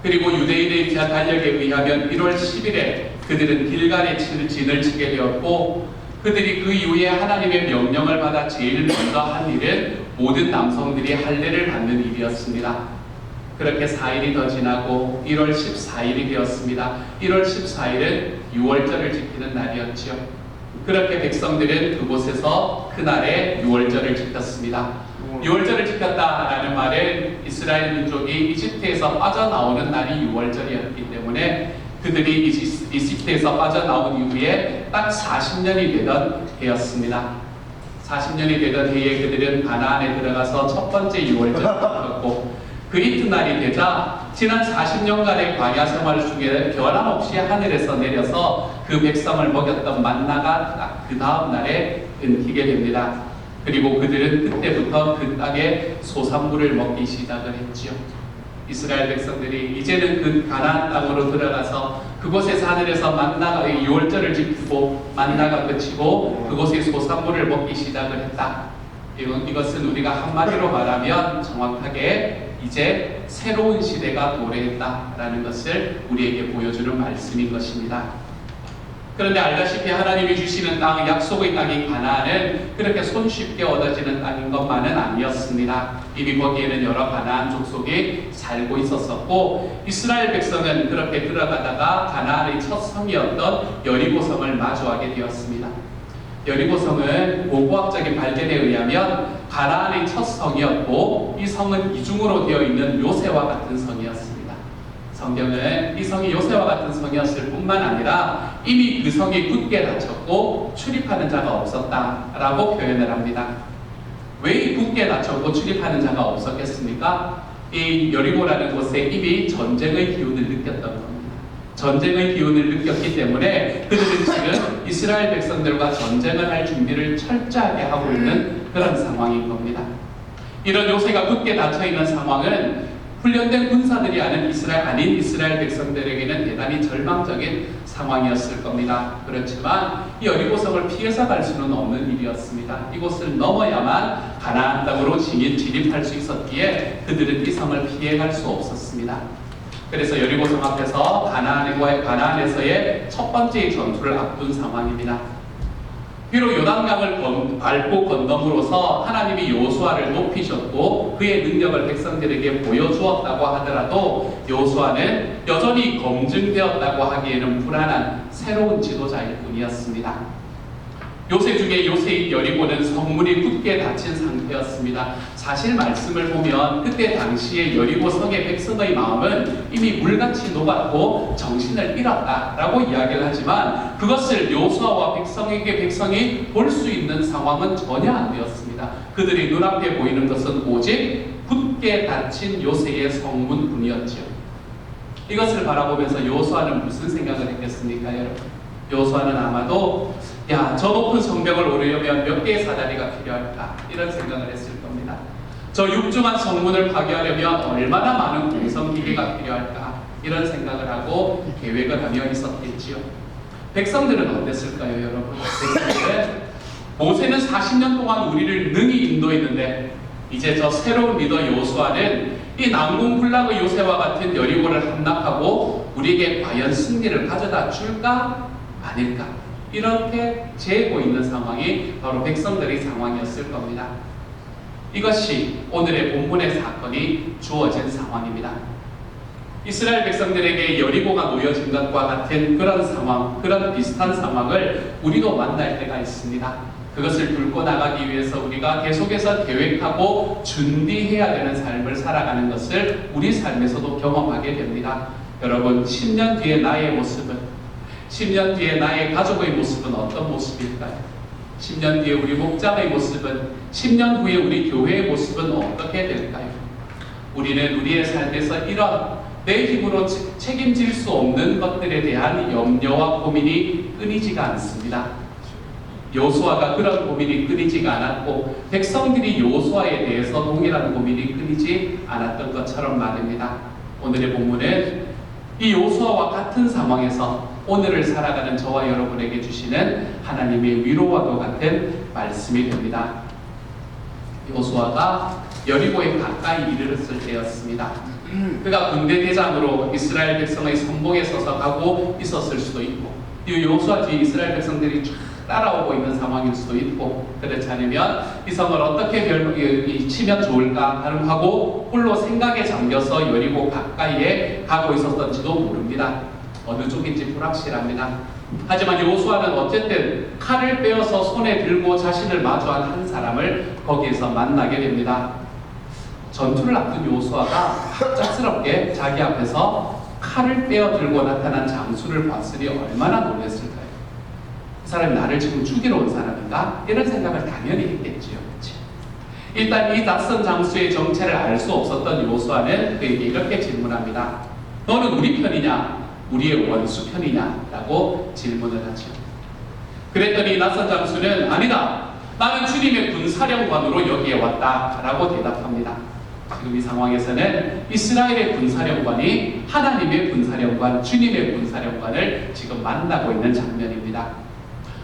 Speaker 3: 그리고 유대인의 달력에 의하면 1월 10일에 그들은 길갈에 진을 치게 되었고 그들이 그 이후에 하나님의 명령을 받아 제일 먼저 한 일은 모든 남성들이 할례를 받는 일이었습니다. 그렇게 4일이 더 지나고 1월 14일이 되었습니다. 1월 14일은 유월절을 지키는 날이었지요. 그렇게 백성들은 그곳에서 그날에 유월절을 지켰습니다. 유월절을 지켰다라는 말은 이스라엘 민족이 이집트에서 빠져나오는 날이 유월절이었기 때문에 그들이 이집트에서 빠져나온 이후에 딱 40년이 되던 해였습니다. 40년이 되던 해에 그들은 가나안에 들어가서 첫 번째 유월절을 지켰고 그 이튿날이 되자 지난 40년간의 광야 생활 중에 변함없이 하늘에서 내려서 그 백성을 먹였던 만나가 딱 그 다음 날에 끊기게 됩니다. 그리고 그들은 그때부터 그 땅에 소산물을 먹기 시작을 했지요. 이스라엘 백성들이 이제는 그 가나안 땅으로 들어가서 그곳에서 하늘에서 만나가 유월절을 지키고 만나가 그치고 그곳에 소산물을 먹기 시작을 했다. 이것은 우리가 한마디로 말하면 정확하게 이제 새로운 시대가 도래했다라는 것을 우리에게 보여주는 말씀인 것입니다. 그런데 알다시피 하나님이 주시는 땅, 약속의 땅인 가나안은 그렇게 손쉽게 얻어지는 땅인 것만은 아니었습니다. 이미 거기에는 여러 가나안 족속이 살고 있었었고 이스라엘 백성은 그렇게 들어가다가 가나안의 첫 성이었던 여리고 성을 마주하게 되었습니다. 여리고성은 고고학적인 발견에 의하면 가나안의 첫 성이었고 이 성은 이중으로 되어 있는 요새와 같은 성이었습니다. 성경은 이 성이 요새와 같은 성이었을 뿐만 아니라 이미 그 성이 굳게 닫혔고 출입하는 자가 없었다라고 표현을 합니다. 왜 굳게 닫혔고 출입하는 자가 없었겠습니까? 이 여리고라는 곳에 이미 전쟁의 기운을 느꼈던 겁니다. 전쟁의 기운을 느꼈기 때문에 그들은 지금 이스라엘 백성들과 전쟁을 할 준비를 철저하게 하고 있는 그런 상황인 겁니다. 이런 요새가 굳게 닫혀있는 상황은 훈련된 군사들이 아닌 이스라엘 백성들에게는 대단히 절망적인 상황이었을 겁니다. 그렇지만 이 여리고성을 피해서 갈 수는 없는 일이었습니다. 이곳을 넘어야만 가나안 땅으로 진입할 수 있었기에 그들은 이 성을 피해갈 수 없었습니다. 그래서 여리고성 앞에서 가나안에서의 첫 번째 전투를 앞둔 상황입니다. 비록 요단강을 밟고 건너므로서 하나님이 요수아를 높이셨고 그의 능력을 백성들에게 보여주었다고 하더라도 요수아는 여전히 검증되었다고 하기에는 불안한 새로운 지도자일 뿐이었습니다. 요새 중에 요새인 여리고는 성문이 굳게 닫힌 상태였습니다. 사실 말씀을 보면 그때 당시에 여리고 성의 백성의 마음은 이미 물같이 녹았고 정신을 잃었다라고 이야기를 하지만 그것을 요수아와 백성이 볼 수 있는 상황은 전혀 안 되었습니다. 그들의 눈앞에 보이는 것은 오직 굳게 닫힌 요새의 성문뿐이었지요. 이것을 바라보면서 요수아는 무슨 생각을 했겠습니까, 여러분? 요수아는 아마도 저 높은 성벽을 오르려면 몇 개의 사다리가 필요할까? 이런 생각을 했을 겁니다. 저 육중한 성문을 파괴하려면 얼마나 많은 공성기계가 필요할까? 이런 생각을 하고 계획을 하며 있었겠지요. 백성들은 어땠을까요, 여러분? 백성들은 모세는 40년 동안 우리를 능히 인도했는데 이제 저 새로운 리더 요수아는 이 난공불락의 요새와 같은 여리고를 함락하고 우리에게 과연 승리를 가져다 줄까? 아닐까? 이렇게 재고 있는 상황이 바로 백성들의 상황이었을 겁니다. 이것이 오늘의 본문의 사건이 주어진 상황입니다. 이스라엘 백성들에게 여리고가 놓여진 것과 같은 그런 상황, 그런 비슷한 상황을 우리도 만날 때가 있습니다. 그것을 뚫고 나가기 위해서 우리가 계속해서 계획하고 준비해야 되는 삶을 살아가는 것을 우리 삶에서도 경험하게 됩니다. 여러분, 10년 뒤의 나의 모습은, 10년 뒤에 나의 가족의 모습은 어떤 모습일까요? 10년 뒤에 우리 목장의 모습은, 10년 후에 우리 교회의 모습은 어떻게 될까요? 우리는 우리의 삶에서 이런 내 힘으로 책임질 수 없는 것들에 대한 염려와 고민이 끊이지가 않습니다. 요수아가 그런 고민이 끊이지가 않았고 백성들이 요수아에 대해서 동일한 고민이 끊이지 않았던 것처럼 말입니다. 오늘의 본문은 이 요수아와 같은 상황에서 오늘을 살아가는 저와 여러분에게 주시는 하나님의 위로와도 같은 말씀이 됩니다. 요수아가 여리고에 가까이 이르렀을 때였습니다. 그가 군대 대장으로 이스라엘 백성의 선봉에 서서 가고 있었을 수도 있고 이 요수아 뒤에 이스라엘 백성들이 쫙 따라오고 있는 상황일 수도 있고 그렇지 않으면 이 성을 어떻게 치면 좋을까 하고 홀로 생각에 잠겨서 여리고 가까이에 가고 있었던지도 모릅니다. 어느 쪽인지 불확실합니다. 하지만 요수아는 어쨌든 칼을 빼어서 손에 들고 자신을 마주한 한 사람을 거기에서 만나게 됩니다. 전투를 앞둔 요수아가 갑작스럽게 자기 앞에서 칼을 빼어 들고 나타난 장수를 봤으니 얼마나 놀랐을까요? 이 사람이 나를 지금 죽이러 온 사람인가? 이런 생각을 당연히 했겠지요. 그치? 일단 이 낯선 장수의 정체를 알 수 없었던 요수아는 그에게 이렇게 질문합니다. 너는 우리 편이냐? 우리의 원수 편이냐? 라고 질문을 하죠. 그랬더니 낯선 장수는 아니다. 나는 주님의 군사령관으로 여기에 왔다. 라고 대답합니다. 지금 이 상황에서는 이스라엘의 군사령관이 하나님의 군사령관, 주님의 군사령관을 지금 만나고 있는 장면입니다.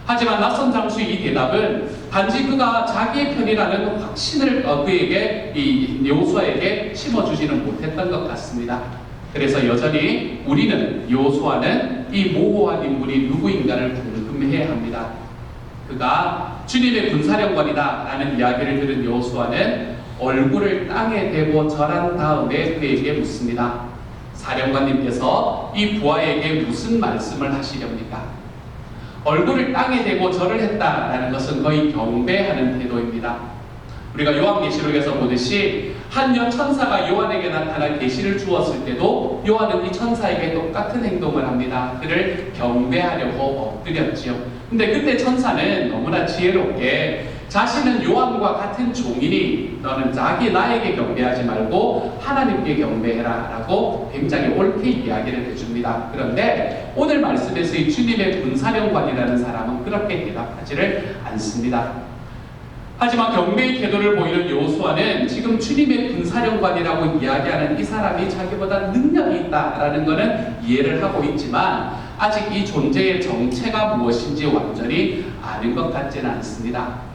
Speaker 3: 하지만 낯선 장수의 이 대답은 단지 그가 자기의 편이라는 확신을 그에게, 이 요수아에게 심어주지는 못했던 것 같습니다. 그래서 여전히 우리는, 요수아는 이 모호한 인물이 누구인가를 궁금해야 합니다. 그가 주님의 군사령관이다 라는 이야기를 들은 요수아는 얼굴을 땅에 대고 절한 다음에 그에게 묻습니다. 사령관님께서 이 부하에게 무슨 말씀을 하시렵니까? 얼굴을 땅에 대고 절을 했다라는 것은 거의 경배하는 태도입니다. 우리가 요한계시록에서 보듯이 한 천사가 요한에게 나타나 계시를 주었을 때도 요한은 이 천사에게 똑같은 행동을 합니다. 그를 경배하려고 엎드렸지요. 근데 그때 천사는 너무나 지혜롭게 자신은 요한과 같은 종이니 너는 나에게 경배하지 말고 하나님께 경배해라 라고 굉장히 옳게 이야기를 해줍니다. 그런데 오늘 말씀에서 이 주님의 군사령관이라는 사람은 그렇게 대답하지를 않습니다. 하지만 경배의 태도를 보이는 여호수아는 지금 주님의 군사령관이라고 이야기하는 이 사람이 자기보다 능력이 있다라는 것은 이해를 하고 있지만 아직 이 존재의 정체가 무엇인지 완전히 아는 것 같지는 않습니다.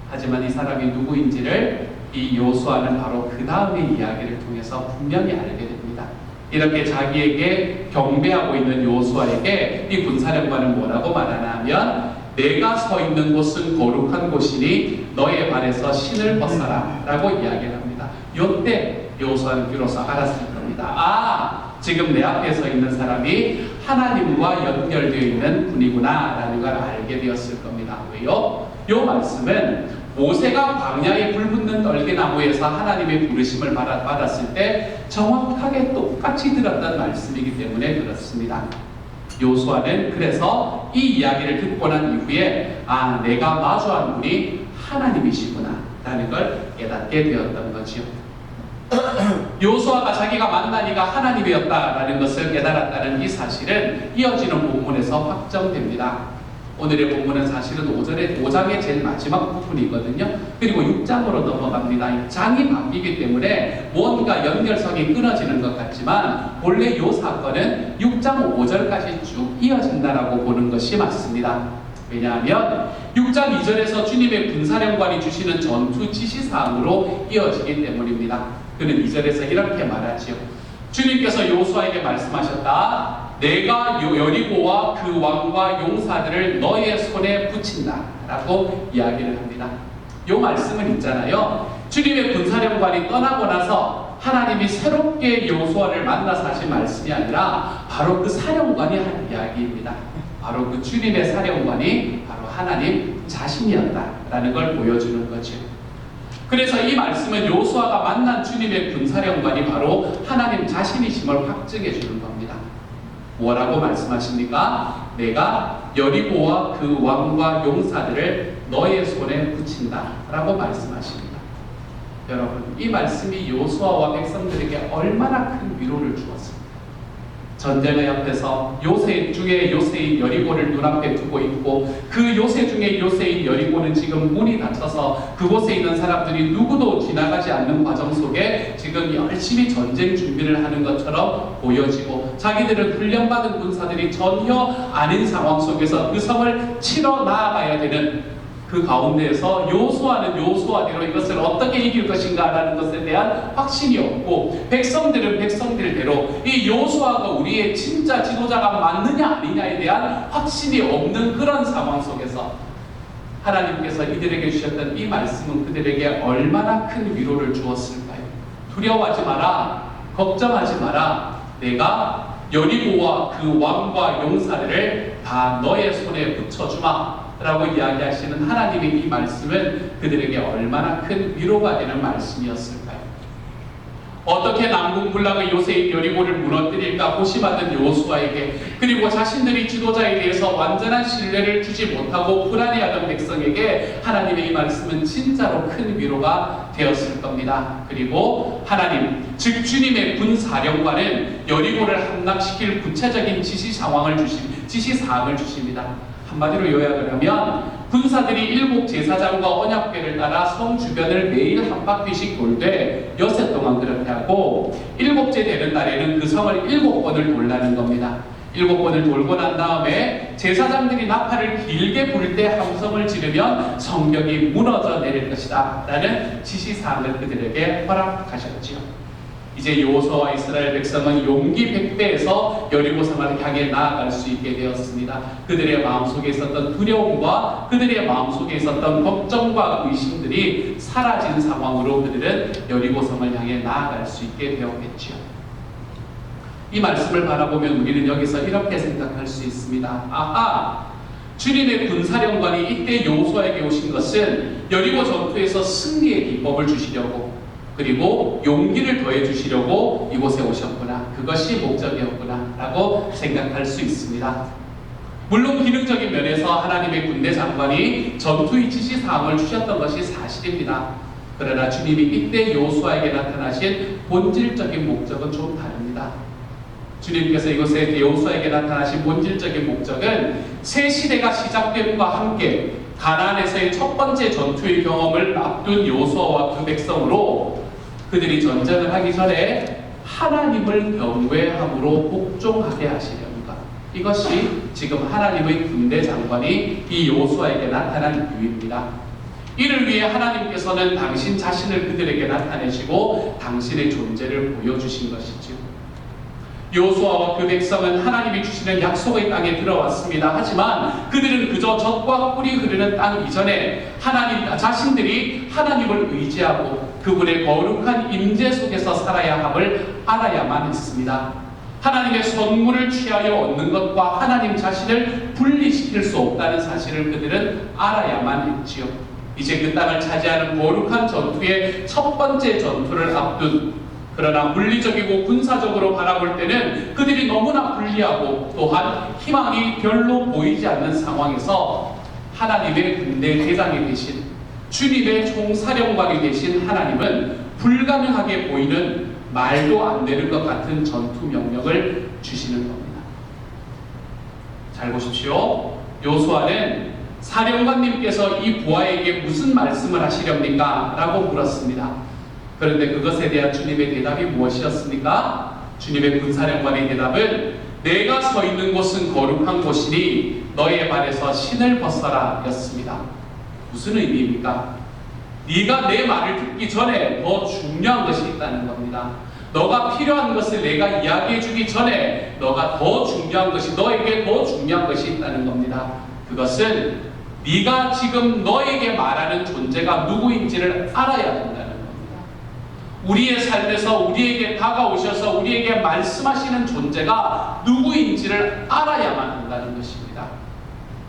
Speaker 3: 하지만 이 사람이 누구인지를 이 여호수아는 바로 그 다음의 이야기를 통해서 분명히 알게 됩니다. 이렇게 자기에게 경배하고 있는 여호수아에게 이 군사령관은 뭐라고 말하냐면 내가 서 있는 곳은 거룩한 곳이니 너의 발에서 신을 벗어라 라고 이야기를 합니다. 이때 여호수아는 비로소 알았을 겁니다. 지금 내 앞에 서 있는 사람이 하나님과 연결되어 있는 분이구나 라는 걸 알게 되었을 겁니다. 왜요? 이 말씀은 모세가 광야에 불붙는 떨기나무에서 하나님의 부르심을 받았을 때 정확하게 똑같이 들었던 말씀이기 때문에 그렇습니다. 여호수아는 그래서 이 이야기를 듣고 난 이후에 내가 마주한 분이 하나님이시구나 라는 걸 깨닫게 되었던 거지요. 여호수아가 자기가 만난 이가 하나님이었다라는 것을 깨달았다는 이 사실은 이어지는 본문에서 확정됩니다. 오늘의 본문은 사실은 5장의 제일 마지막 부분이거든요. 그리고 6장으로 넘어갑니다. 장이 바뀌기 때문에 뭔가 연결성이 끊어지는 것 같지만 본래 이 사건은 6장 5절까지 쭉 이어진다라고 보는 것이 맞습니다. 왜냐하면 6장 2절에서 주님의 군사령관이 주시는 전투 지시사항으로 이어지기 때문입니다. 그는 2절에서 이렇게 말하지요. 주님께서 여호수아에게 말씀하셨다. 내가 여리고와 그 왕과 용사들을 너의 손에 붙인다 라고 이야기를 합니다. 이 말씀은 있잖아요. 주님의 군사령관이 떠나고 나서 하나님이 새롭게 여호수아를 만나서 하신 말씀이 아니라 바로 그 사령관이 한 이야기입니다. 바로 그 주님의 사령관이 바로 하나님 자신이었다라는 걸 보여주는 거죠. 그래서 이 말씀은 여호수아가 만난 주님의 군사령관이 바로 하나님 자신이심을 확증해 주는 겁니다. 뭐라고 말씀하십니까? 내가 여리고와 그 왕과 용사들을 너의 손에 붙인다 라고 말씀하십니다. 여러분, 이 말씀이 여호수아와 백성들에게 얼마나 큰 위로를 주었습니까? 전쟁의 옆에서 요새 중에 요새인 여리고를 눈앞에 두고 있고 그 요새 중에 요새인 여리고는 지금 문이 닫혀서 그곳에 있는 사람들이 누구도 지나가지 않는 과정 속에 지금 열심히 전쟁 준비를 하는 것처럼 보여지고 자기들은 훈련받은 군사들이 전혀 아닌 상황 속에서 그 성을 치러 나아가야 되는 그 가운데에서 여호수아는 여호수아대로 이것을 어떻게 이길 것인가라는 것에 대한 확신이 없고 백성들은 백성들대로 이 여호수아가 우리의 진짜 지도자가 맞느냐 아니냐에 대한 확신이 없는 그런 상황 속에서 하나님께서 이들에게 주셨던 이 말씀은 그들에게 얼마나 큰 위로를 주었을까요? 두려워하지 마라, 걱정하지 마라, 내가 여리고와 그 왕과 용사들을 다 너의 손에 붙여주마 라고 이야기하시는 하나님의 이 말씀은 그들에게 얼마나 큰 위로가 되는 말씀이었을까요? 어떻게 남궁불락의 요새인 여리고를 무너뜨릴까 고심하던 여호수아에게 그리고 자신들이 지도자에 대해서 완전한 신뢰를 주지 못하고 불안해하던 백성에게 하나님의 이 말씀은 진짜로 큰 위로가 되었을 겁니다. 그리고 하나님, 즉 주님의 군사령관은 여리고를 함락시킬 구체적인 지시사항을 주십니다. 한마디로 요약을 하면 군사들이 7 제사장과 언약궤를 따라 성 주변을 매일 한 바퀴씩 돌되 엿새 동안 그렇게 하고 7째 되는 날에는 그 성을 7번을 돌라는 겁니다. 7번을 돌고 난 다음에 제사장들이 나팔을 길게 불 때 함성을 지르면 성벽이 무너져 내릴 것이다 라는 지시사항을 그들에게 허락하셨지요. 이제 여호수아와 이스라엘 백성은 용기 100배에서 여리고성을 향해 나아갈 수 있게 되었습니다. 그들의 마음속에 있었던 두려움과 그들의 마음속에 있었던 걱정과 의심들이 사라진 상황으로 그들은 여리고성을 향해 나아갈 수 있게 되었겠지요. 이 말씀을 바라보면 우리는 여기서 이렇게 생각할 수 있습니다. 주님의 군사령관이 이때 여호수아에게 오신 것은 여리고 전투에서 승리의 기법을 주시려고, 그리고 용기를 더해 주시려고 이곳에 오셨구나, 그것이 목적이었구나 라고 생각할 수 있습니다. 물론 기능적인 면에서 하나님의 군대 장관이 전투의 지시사항을 주셨던 것이 사실입니다. 그러나 주님이 이때 여호수아에게 나타나신 본질적인 목적은 좀 다릅니다. 주님께서 이곳에 여호수아에게 나타나신 본질적인 목적은 새 시대가 시작됨과 함께 가나안에서의 첫 번째 전투의 경험을 앞둔 여호수아와 그 백성으로 그들이 전쟁을 하기 전에 하나님을 경외함으로 복종하게 하시려는가, 이것이 지금 하나님의 군대 장관이 이 여호수아에게 나타난 이유입니다. 이를 위해 하나님께서는 당신 자신을 그들에게 나타내시고 당신의 존재를 보여주신 것이죠. 여호수아와 그 백성은 하나님이 주시는 약속의 땅에 들어왔습니다. 하지만 그들은 그저 젖과 꿀이 흐르는 땅 이전에 하나님 자신들이 하나님을 의지하고 그분의 거룩한 임재 속에서 살아야 함을 알아야만 했습니다. 하나님의 선물을 취하여 얻는 것과 하나님 자신을 분리시킬 수 없다는 사실을 그들은 알아야만 했지요. 이제 그 땅을 차지하는 거룩한 전투의 첫 번째 전투를 앞둔, 그러나 물리적이고 군사적으로 바라볼 때는 그들이 너무나 불리하고 또한 희망이 별로 보이지 않는 상황에서 하나님의 군대 대장이 되신, 주님의 총사령관이 되신 하나님은 불가능하게 보이는 말도 안 되는 것 같은 전투 명령을 주시는 겁니다. 잘 보십시오. 여호수아는 사령관님께서 이 부하에게 무슨 말씀을 하시렵니까? 라고 물었습니다. 그런데 그것에 대한 주님의 대답이 무엇이었습니까? 주님의 군사령관의 대답은 내가 서 있는 곳은 거룩한 곳이니 너의 발에서 신을 벗어라 였습니다. 무슨 의미입니까? 네가 내 말을 듣기 전에 더 중요한 것이 있다는 겁니다. 너가 필요한 것을 내가 이야기해 주기 전에 너가 더 중요한 것이, 너에게 더 중요한 것이 있다는 겁니다. 그것은 네가 지금 너에게 말하는 존재가 누구인지를 알아야 된다는 겁니다. 우리의 삶에서 우리에게 다가오셔서 우리에게 말씀하시는 존재가 누구인지를 알아야만 한다는 것입니다.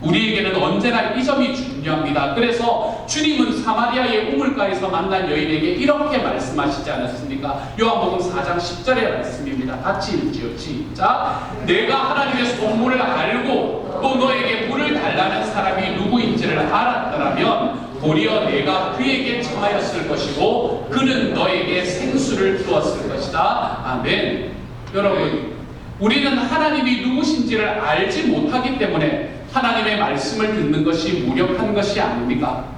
Speaker 3: 우리에게는 언제나 이 점이 중요합니다. 그래서 주님은 사마리아의 우물가에서 만난 여인에게 이렇게 말씀하시지 않았습니까? 요한복음 4장 10절의 말씀입니다. 같이 읽지요. 시작. 내가 하나님의 속물을 알고 또 너에게 물을 달라는 사람이 누구인지를 알았더라면 도리어 내가 그에게 청하였을 것이고 그는 너에게 생수를 주었을 것이다. 아멘. 여러분, 우리는 하나님이 누구신지를 알지 못하기 때문에 하나님의 말씀을 듣는 것이 무력한 것이 아닙니까?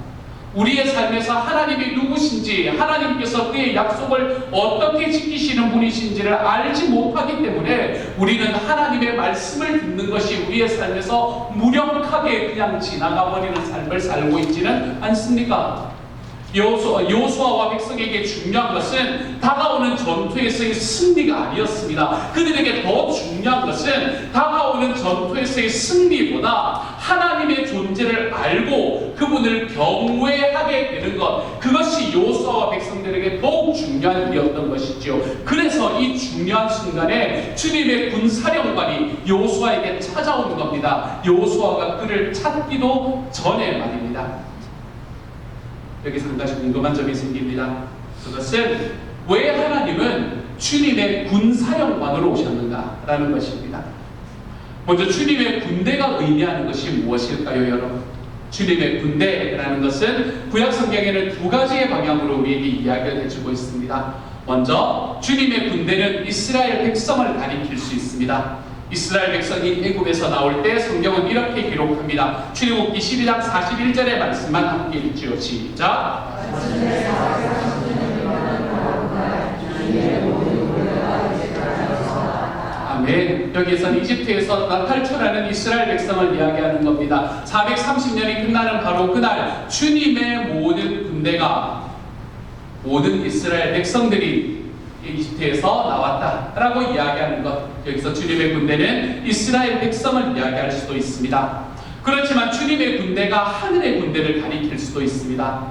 Speaker 3: 우리의 삶에서 하나님이 누구신지, 하나님께서 그의 약속을 어떻게 지키시는 분이신지를 알지 못하기 때문에 우리는 하나님의 말씀을 듣는 것이 우리의 삶에서 무력하게 그냥 지나가버리는 삶을 살고 있지는 않습니까? 여호수아와 백성에게 중요한 것은 다가오는 전투에서의 승리가 아니었습니다. 그들에게 더 중요한 것은 다가오는 전투에서의 승리보다 하나님의 존재를 알고 그분을 경외하게 되는 것, 그것이 여호수아와 백성들에게 더욱 중요한 일이었던 것이죠. 그래서 이 중요한 순간에 주님의 군사령관이 여호수아에게 찾아온 겁니다. 여호수아가 그를 찾기도 전에 말입니다. 여기서 한 가지 궁금한 점이 생깁니다. 그것은 왜 하나님은 주님의 군사령관으로 오셨는가라는 것입니다. 먼저 주님의 군대가 의미하는 것이 무엇일까요, 여러분? 주님의 군대라는 것은 구약 성경에는 두 가지의 방향으로 우리에게 이야기를 해주고 있습니다. 먼저 주님의 군대는 이스라엘 백성을 가리킬 수 있습니다. 이스라엘 백성이 애굽에서 나올 때 성경은 이렇게 기록합니다. 출애굽기 12장 41절의 말씀만 함께 읽지요. 시작. 아멘. 여기에서는 이집트에서 탈출하는 이스라엘 백성을 이야기하는 겁니다. 430년이 끝나는 바로 그날 주님의 모든 군대가, 모든 이스라엘 백성들이 이집트에서 나왔다라고 이야기하는 것, 여기서 주님의 군대는 이스라엘 백성을 이야기할 수도 있습니다. 그렇지만 주님의 군대가 하늘의 군대를 가리킬 수도 있습니다.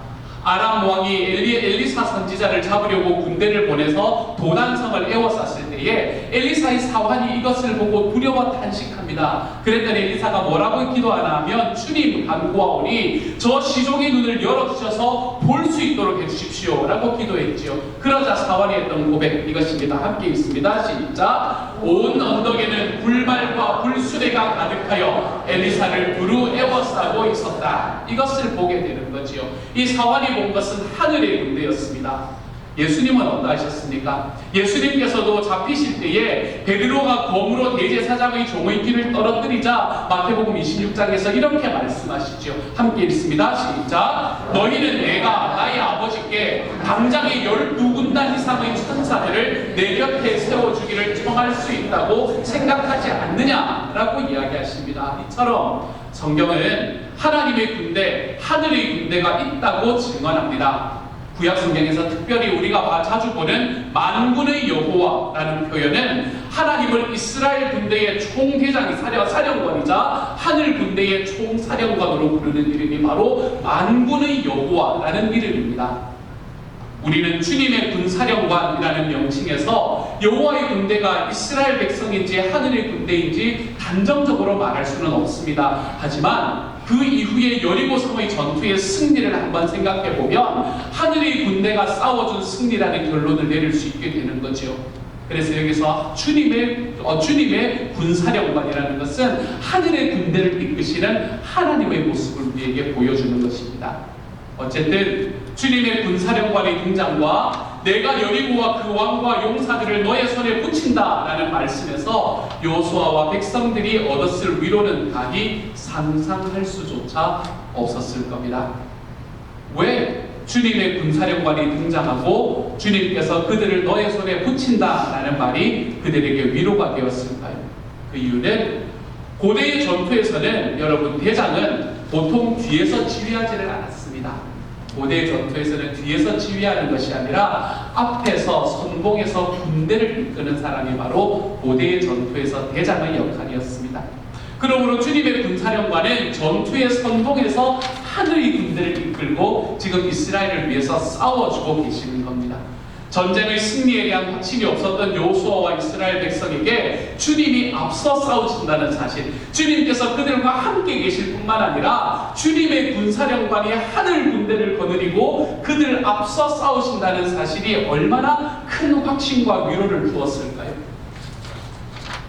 Speaker 3: 아람 왕이 엘리사 선지자를 잡으려고 군대를 보내서 도단성을 에워쌌을 때에 엘리사의 사환이 이것을 보고 두려워 탄식합니다. 그랬더니 엘리사가 뭐라고 기도하나 하면 주님 간구하오니 저 시종의 눈을 열어주셔서 볼 수 있도록 해주십시오 라고 기도했지요. 그러자 사환이 했던 고백 이것입니다. 함께 읽습니다. 시작. 온 언덕에는 불말과 불수레가 가득하여 엘리사를 두루 에워싸고 있었다. 이것을 보게 되는 거지요. 이 사환이 본 것은 하늘의 군대였습니다. 예수님은 어떠하셨습니까? 예수님께서도 잡히실 때에 베드로가 검으로 대제사장의 종의 귀를 떨어뜨리자 마태복음 26장에서 이렇게 말씀하시죠. 함께 읽습니다. 시작. 너희는 내가 나의 아버지께 당장의 12군단 이상의 천사들을 내 곁에 세워주기를 청할 수 있다고 생각하지 않느냐라고 이야기하십니다. 이처럼 성경은 하나님의 군대, 하늘의 군대가 있다고 증언합니다. 구약 성경에서 특별히 우리가 자주 보는 만군의 여호와라는 표현은 하나님을 이스라엘 군대의 총대장이 사령관이자 하늘 군대의 총사령관으로 부르는 이름이 바로 만군의 여호와라는 이름입니다. 우리는 주님의 군사령관이라는 명칭에서 여호와의 군대가 이스라엘 백성인지 하늘의 군대인지 단정적으로 말할 수는 없습니다. 하지만 그 이후에 여리고성의 전투의 승리를 한번 생각해 보면 하늘의 군대가 싸워준 승리라는 결론을 내릴 수 있게 되는 거죠. 그래서 여기서 주님의 군사령관이라는 것은 하늘의 군대를 이끄시는 하나님의 모습을 우리에게 보여주는 것입니다. 어쨌든 주님의 군사령관의 등장과 내가 여리고와 그 왕과 용사들을 너의 손에 붙인다 라는 말씀에서 여호수아와 백성들이 얻었을 위로는 가히 상상할 수조차 없었을 겁니다. 왜 주님의 군사령관이 등장하고 주님께서 그들을 너의 손에 붙인다 라는 말이 그들에게 위로가 되었을까요? 그 이유는 고대의 전투에서는 여러분 대장은 보통 뒤에서 지휘하지를 않았습니다. 고대 전투에서는 뒤에서 지휘하는 것이 아니라 앞에서 선봉에서 군대를 이끄는 사람이 바로 고대의 전투에서 대장의 역할이었습니다. 그러므로 주님의 군사령관은 전투의 선봉에서 하늘의 군대를 이끌고 지금 이스라엘을 위해서 싸워주고 계시는 겁니다. 전쟁의 승리에 대한 확신이 없었던 여호수아와 이스라엘 백성에게 주님이 앞서 싸우신다는 사실, 주님께서 그들과 함께 계실 뿐만 아니라 주님의 군사령관이 하늘 군대를 거느리고 그들 앞서 싸우신다는 사실이 얼마나 큰 확신과 위로를 주었을까요?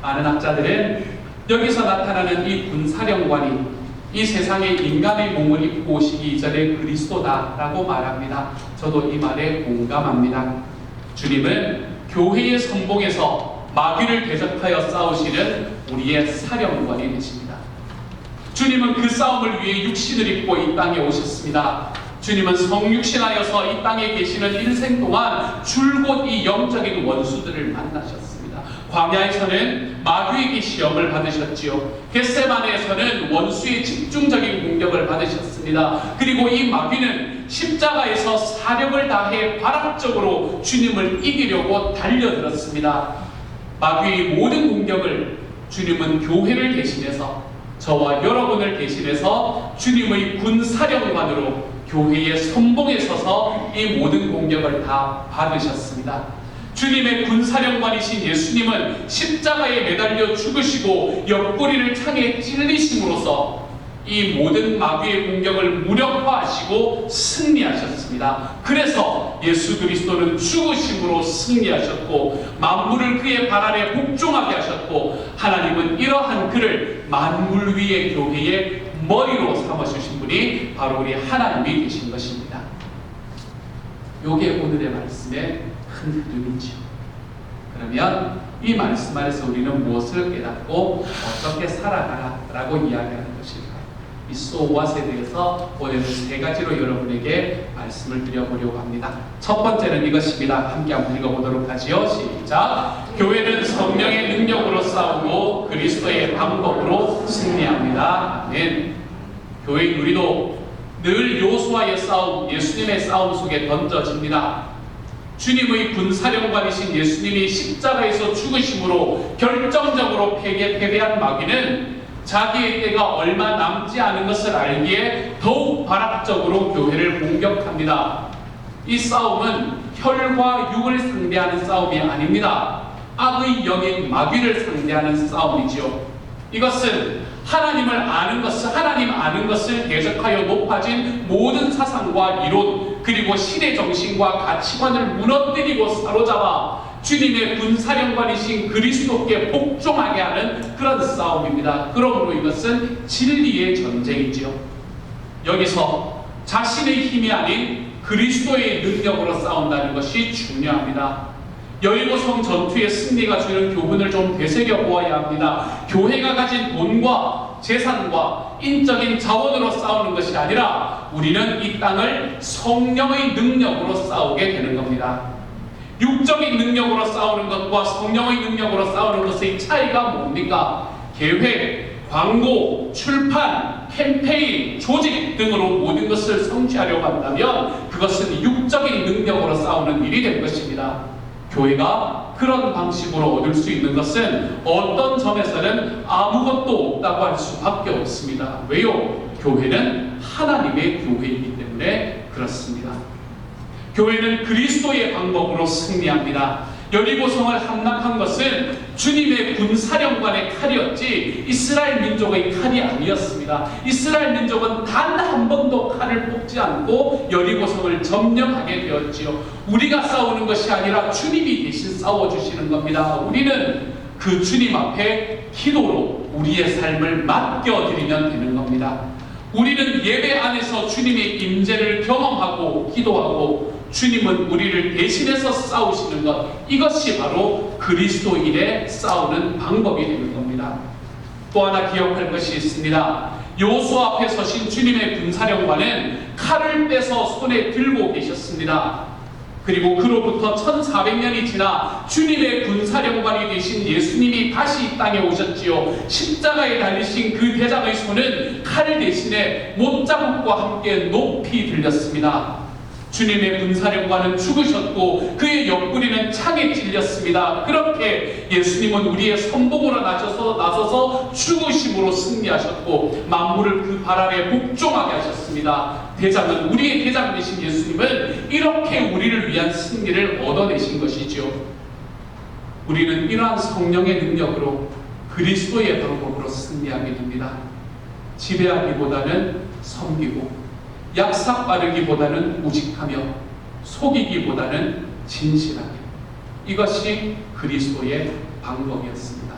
Speaker 3: 많은 학자들은 여기서 나타나는 이 군사령관이 이 세상에 인간의 몸을 입고 오시기 이전에 그리스도다라고 말합니다. 저도 이 말에 공감합니다. 주님은 교회의 선봉에서 마귀를 대적하여 싸우시는 우리의 사령관이 되십니다. 주님은 그 싸움을 위해 육신을 입고 이 땅에 오셨습니다. 주님은 성육신하여서 이 땅에 계시는 일생 동안 줄곧 이 영적인 원수들을 만나셨습니다. 광야에서는 마귀에게 시험을 받으셨지요. 겟세마네에서는 원수의 집중적인 공격을 받으셨습니다. 그리고 이 마귀는 십자가에서 사력을 다해 발악적으로 주님을 이기려고 달려들었습니다. 마귀의 모든 공격을 주님은 교회를 대신해서 저와 여러분을 대신해서 주님의 군사령관으로 교회의 선봉에 서서 이 모든 공격을 다 받으셨습니다. 주님의 군사령관이신 예수님은 십자가에 매달려 죽으시고 옆구리를 창에 찔리심으로써 이 모든 마귀의 공격을 무력화하시고 승리하셨습니다. 그래서 예수 그리스도는 죽으심으로 승리하셨고 만물을 그의 발 아래 복종하게 하셨고 하나님은 이러한 그를 만물 위의 교회의 머리로 삼아주신 분이 바로 우리 하나님이 되신 것입니다. 요게 오늘의 말씀의 큰 흐름이죠. 그러면 이 말씀 안에서 우리는 무엇을 깨닫고 어떻게 살아가라라고 이야기하는 것일까요? 이 소왓에 대해서 오늘은 세 가지로 여러분에게 말씀을 드려보려고 합니다. 첫 번째는 이것입니다. 함께 한번 읽어보도록 하지요. 시작. 교회는 성령의 능력으로 싸우고 그리스도의 방법으로 승리합니다. 아멘. 교회인 우리도 늘 여호수아의 싸움, 예수님의 싸움 속에 던져집니다. 주님의 군사령관이신 예수님이 십자가에서 죽으심으로 결정적으로 패배한 마귀는 자기의 때가 얼마 남지 않은 것을 알기에 더욱 발악적으로 교회를 공격합니다. 이 싸움은 혈과 육을 상대하는 싸움이 아닙니다. 악의 영인 마귀를 상대하는 싸움이지요. 이것은 하나님을 아는 것을, 하나님 아는 것을 대적하여 높아진 모든 사상과 이론, 그리고 시대 정신과 가치관을 무너뜨리고 사로잡아 주님의 군사령관이신 그리스도께 복종하게 하는 그런 싸움입니다. 그러므로 이것은 진리의 전쟁이지요. 여기서 자신의 힘이 아닌 그리스도의 능력으로 싸운다는 것이 중요합니다. 여리고성 전투의 승리가 주는 교훈을 좀 되새겨 보아야 합니다. 교회가 가진 돈과 재산과 인적인 자원으로 싸우는 것이 아니라 우리는 이 땅을 성령의 능력으로 싸우게 되는 겁니다. 육적인 능력으로 싸우는 것과 성령의 능력으로 싸우는 것의 차이가 뭡니까? 계획, 광고, 출판, 캠페인, 조직 등으로 모든 것을 성취하려고 한다면 그것은 육적인 능력으로 싸우는 일이 될 것입니다. 교회가 그런 방식으로 얻을 수 있는 것은 어떤 점에서는 아무것도 없다고 할 수밖에 없습니다. 왜요? 교회는 하나님의 교회이기 때문에 그렇습니다. 교회는 그리스도의 방법으로 승리합니다. 여리고성을 함락한 것은 주님의 군사령관의 칼이었지 이스라엘 민족의 칼이 아니었습니다. 이스라엘 민족은 단 한 번도 칼을 뽑지 않고 여리고성을 점령하게 되었지요. 우리가 싸우는 것이 아니라 주님이 대신 싸워주시는 겁니다. 우리는 그 주님 앞에 기도로 우리의 삶을 맡겨드리면 되는 겁니다. 우리는 예배 안에서 주님의 임재를 경험하고 기도하고 주님은 우리를 대신해서 싸우시는 것, 이것이 바로 그리스도인의 싸우는 방법이 되는 겁니다. 또 하나 기억할 것이 있습니다. 여호수아 앞에 서신 주님의 군사령관은 칼을 빼서 손에 들고 계셨습니다. 그리고 그로부터 1400년이 지나 주님의 군사령관이 되신 예수님이 다시 이 땅에 오셨지요. 십자가에 달리신 그 대장의 손은 칼 대신에 못자국과 함께 높이 들렸습니다. 주님의 군사령관은 죽으셨고 그의 옆구리는 창에 찔렸습니다. 그렇게 예수님은 우리의 선봉으로 나서서 죽으심으로 승리하셨고 만물을 그 발 아래 복종하게 하셨습니다. 대장은 우리의 대장 되신 예수님은 이렇게 우리를 위한 승리를 얻어내신 것이지요. 우리는 이러한 성령의 능력으로 그리스도의 방법으로 승리하게 됩니다. 지배하기보다는 섬기고 약삭 빠르기보다는 우직하며 속이기보다는 진실하며, 이것이 그리스도의 방법이었습니다.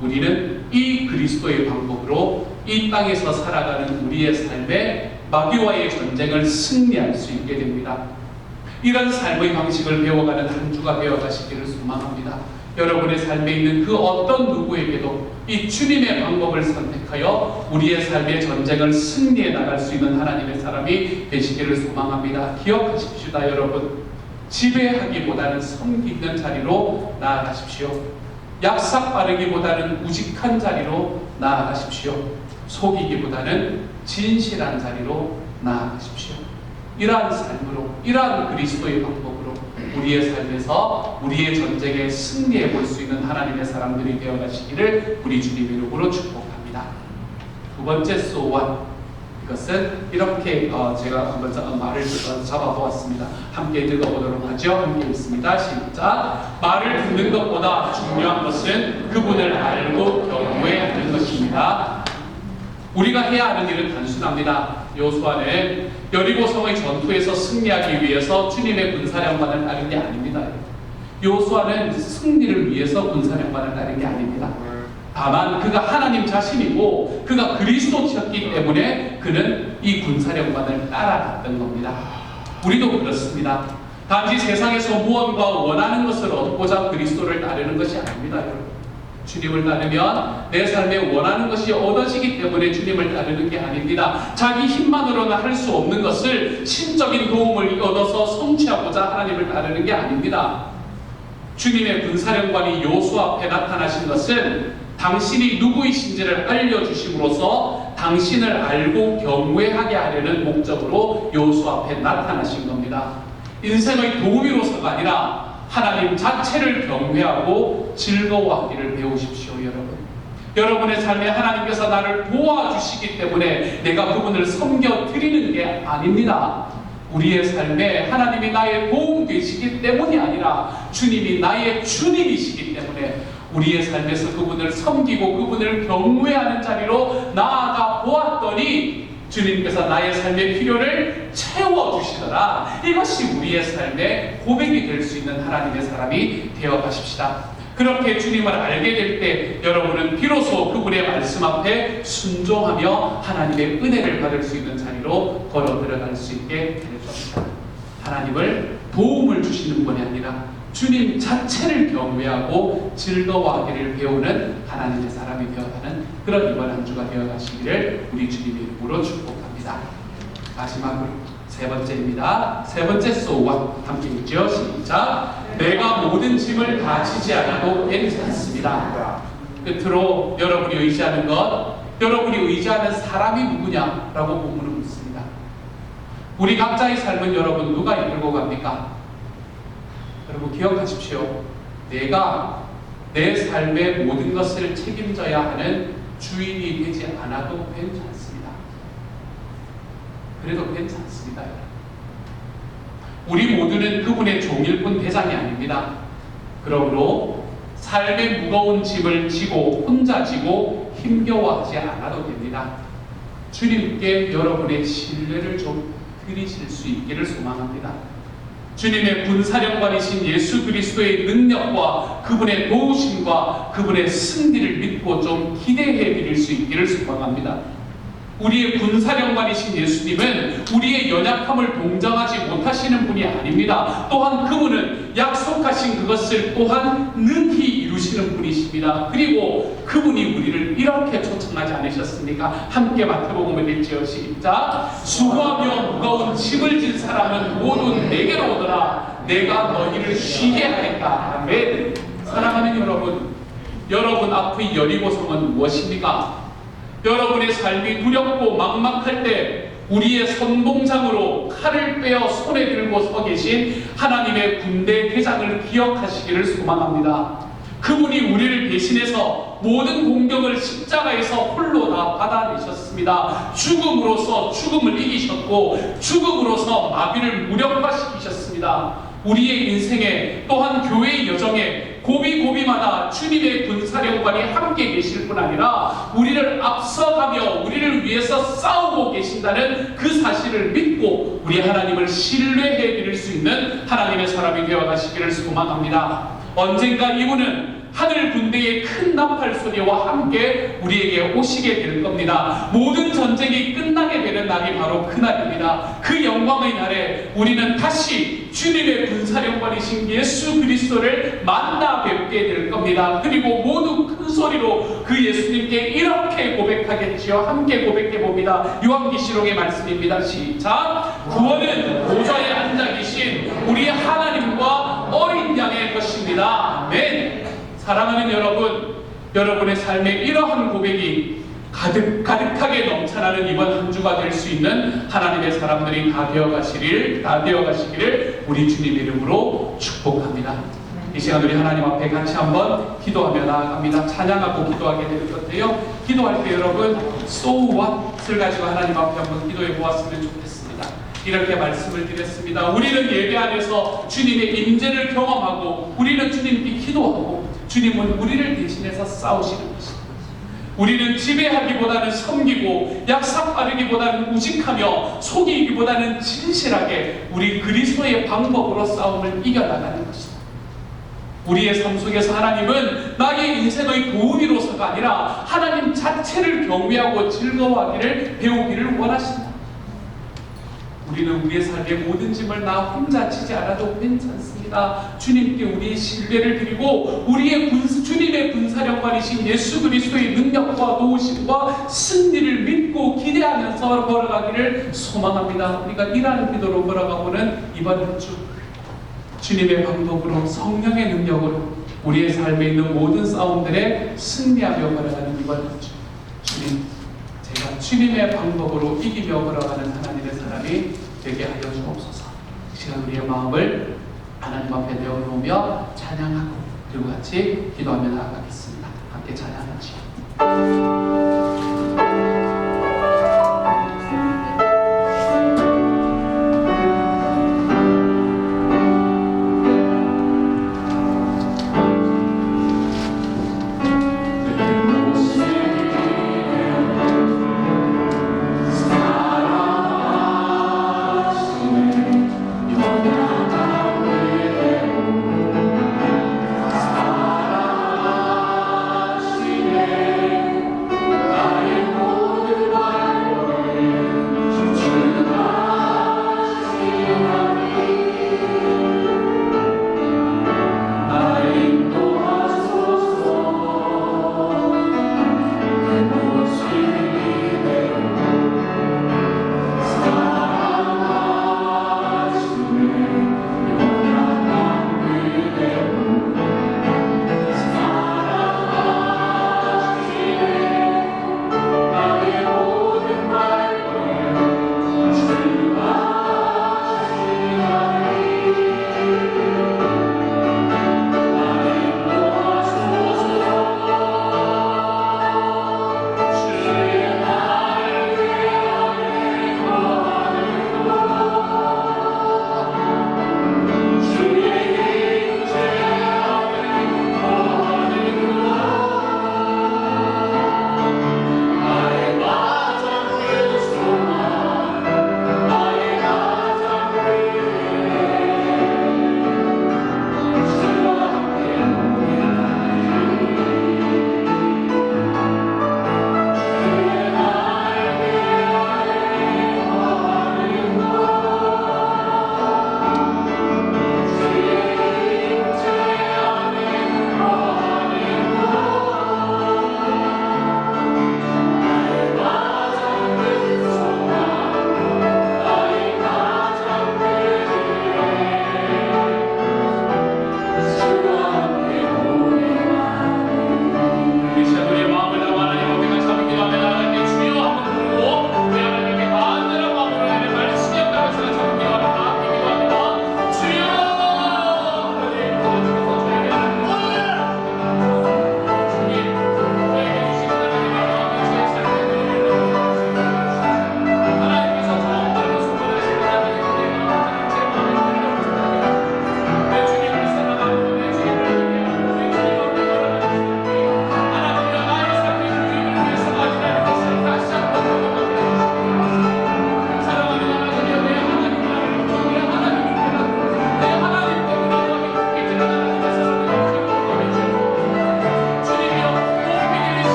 Speaker 3: 우리는 이 그리스도의 방법으로 이 땅에서 살아가는 우리의 삶에 마귀와의 전쟁을 승리할 수 있게 됩니다. 이런 삶의 방식을 배워가는 한 주가 되어가시기를 소망합니다. 여러분의 삶에 있는 그 어떤 누구에게도 이 주님의 방법을 선택하여 우리의 삶의 전쟁을 승리해 나갈 수 있는 하나님의 사람이 되시기를 소망합니다. 기억하십시오, 여러분. 지배하기보다는 섬기는 자리로 나아가십시오. 약삭 빠르기보다는 우직한 자리로 나아가십시오. 속이기보다는 진실한 자리로 나아가십시오. 이러한 삶으로, 이러한 그리스도의 방법으로 우리의 삶에서 우리의 전쟁에 승리해 볼 수 있는 하나님의 사람들이 되어가시기를 우리 주님의 이름으로 축복합니다. 두 번째 소원, 이것은 이렇게 제가 한번 말을 잡아보았습니다. 함께 읽어보도록 하죠. 함께 읽습니다. 시작. 말을 듣는 것보다 중요한 것은 그분을 알고 경외하는 것입니다. 우리가 해야 하는 일은 단순합니다. 여호수아는 여리고성의 전투에서 승리하기 위해서 주님의 군사령관을 따른 게 아닙니다. 여호수아는 승리를 위해서 군사령관을 따른 게 아닙니다. 다만 그가 하나님 자신이고 그가 그리스도였기 때문에 그는 이 군사령관을 따라갔던 겁니다. 우리도 그렇습니다. 단지 세상에서 무언가 원하는 것을 얻고자 그리스도를 따르는 것이 아닙니다, 여러분. 주님을 따르면 내 삶에 원하는 것이 얻어지기 때문에 주님을 따르는 게 아닙니다. 자기 힘만으로는 할 수 없는 것을 신적인 도움을 얻어서 성취하고자 하나님을 따르는 게 아닙니다. 주님의 군사령관이 여호수아 앞에 나타나신 것은 당신이 누구이신지를 알려주심으로써 당신을 알고 경외하게 하려는 목적으로 여호수아 앞에 나타나신 겁니다. 인생의 도우미로서가 아니라 하나님 자체를 경외하고 즐거워하기를 배우십시오, 여러분. 여러분의 삶에 하나님께서 나를 도와주시기 때문에 내가 그분을 섬겨드리는 게 아닙니다. 우리의 삶에 하나님이 나의 도움 되시기 때문이 아니라 주님이 나의 주님이시기 때문에 우리의 삶에서 그분을 섬기고 그분을 경외하는 자리로 나아가 보았더니 주님께서 나의 삶의 필요를 채워주시더라. 이것이 우리의 삶의 고백이 될 수 있는 하나님의 사람이 되어 가십시다. 그렇게 주님을 알게 될 때 여러분은 비로소 그분의 말씀 앞에 순종하며 하나님의 은혜를 받을 수 있는 자리로 걸어 들어갈 수 있게 될 것입니다. 하나님을 도움을 주시는 분이 아니라 주님 자체를 경외하고 즐거워하기를 배우는 하나님의 사람이 되어가는 그런 이번 한 주가 되어가시기를 우리 주님의 이름으로 축복합니다. 마지막으로 세 번째입니다. 세 번째 소원 함께 읽죠. 시작. 내가 모든 짐을 다 지지 않아도 괜찮습니다. 끝으로 여러분이 의지하는 것, 여러분이 의지하는 사람이 누구냐라고 본문은 묻습니다. 우리 각자의 삶은 여러분 누가 이끌고 갑니까? 여러분 기억하십시오. 내가 내 삶의 모든 것을 책임져야 하는 주인이 되지 않아도 괜찮습니다. 그래도 괜찮습니다. 우리 모두는 그분의 종일 뿐 대장이 아닙니다. 그러므로 삶의 무거운 짐을 지고 혼자 지고 힘겨워하지 않아도 됩니다. 주님께 여러분의 신뢰를 좀 드리실 수 있기를 소망합니다. 주님의 군사령관이신 예수 그리스도의 능력과 그분의 도우심과 그분의 승리를 믿고 좀 기대해 드릴 수 있기를 소망합니다. 우리의 군사령관이신 예수님은 우리의 연약함을 동정하지 못하시는 분이 아닙니다. 또한 그분은 약속하신 그것을 또한 능히 이루시는 분이십니다. 그리고 그분이 우리를 이렇게 초청하지 않으셨습니까? 함께 마태복음을 읽지요. 시작. 수고하며 무거운 짐을 진 사람은 모두 내게로 오더라. 내가 너희를 쉬게 하겠다. 아멘. 사랑하는 여러분, 여러분 앞의 여리고성은 무엇입니까? 여러분의 삶이 두렵고 막막할 때 우리의 선봉장으로 칼을 빼어 손에 들고 서 계신 하나님의 군대 대장을 기억하시기를 소망합니다. 그분이 우리를 대신해서 모든 공격을 십자가에서 홀로 다 받아내셨습니다. 죽음으로써 죽음을 이기셨고 죽음으로써 마귀를 무력화시키셨습니다. 우리의 인생에 또한 교회의 여정에 고비고비마다 주님의 군사령관이 함께 계실 뿐 아니라 우리를 앞서가며 우리를 위해서 싸우고 계신다는 그 사실을 믿고 우리 하나님을 신뢰해 드릴 수 있는 하나님의 사람이 되어가시기를 소망합니다. 언젠가 이분은 하늘 군대의 큰 나팔 소리와 함께 우리에게 오시게 될 겁니다. 모든 전쟁이 끝나게 되는 날이 바로 그날입니다. 그 영광의 날에 우리는 다시 주님의 군사령관이신 예수 그리스도를 만나 뵙게 될 겁니다. 그리고 모두 큰 소리로 그 예수님께 이렇게 고백하겠지요. 함께 고백해 봅니다. 요한계시록의 말씀입니다. 시작. 구원은 보좌에 앉아 계신 우리 하나님과 어린 양의 것입니다. 아멘. 사랑하는 여러분, 여러분의 삶에 이러한 고백이 가득하게 넘쳐나는 이번 한 주가 될 수 있는 하나님의 사람들이 다 되어가시기를 우리 주님 이름으로 축복합니다. 이 시간 우리 하나님 앞에 같이 한번 기도하며 나아갑니다. 찬양하고 기도하게 될 건데요. 기도할 때 여러분 So what을 가지고 하나님 앞에 한번 기도해 보았으면 좋겠습니다. 이렇게 말씀을 드렸습니다. 우리는 예배 안에서 주님의 임재를 경험하고 우리는 주님께 기도하고 주님은 우리를 대신해서 싸우시는 것입니다. 우리는 지배하기보다는 섬기고 약삭 빠르기보다는 우직하며 속이기보다는 진실하게 우리 그리스도의 방법으로 싸움을 이겨나가는 것입니다. 우리의 삶 속에서 하나님은 나의 인생의 도우미로서가 아니라 하나님 자체를 경외하고 즐거워하기를 배우기를 원하신다. 우리는 우리의 삶의 모든 짐을 나 혼자 지지 않아도 괜찮습니다. 주님께 우리의 신뢰를 드리고 주님의 군사령관이신 예수 그리스도의 능력과 도우심과 승리를 믿고 기대하면서 걸어가기를 소망합니다. 우리가 이러한 기도로 걸어가보는 이번 한 주 주님의 방법으로 성령의 능력으로 우리의 삶에 있는 모든 싸움들에 승리하며 걸어가는 이번 한 주 주님, 제가 주님의 방법으로 이기며 걸어가는 하나님의 사람이 되게 하여 주옵소서. 이 시간 우리의 마음을 하나님 앞에 내어놓으며 찬양하고 그리고 같이 기도하며 나아가겠습니다. 함께 찬양하시죠. 사랑하시네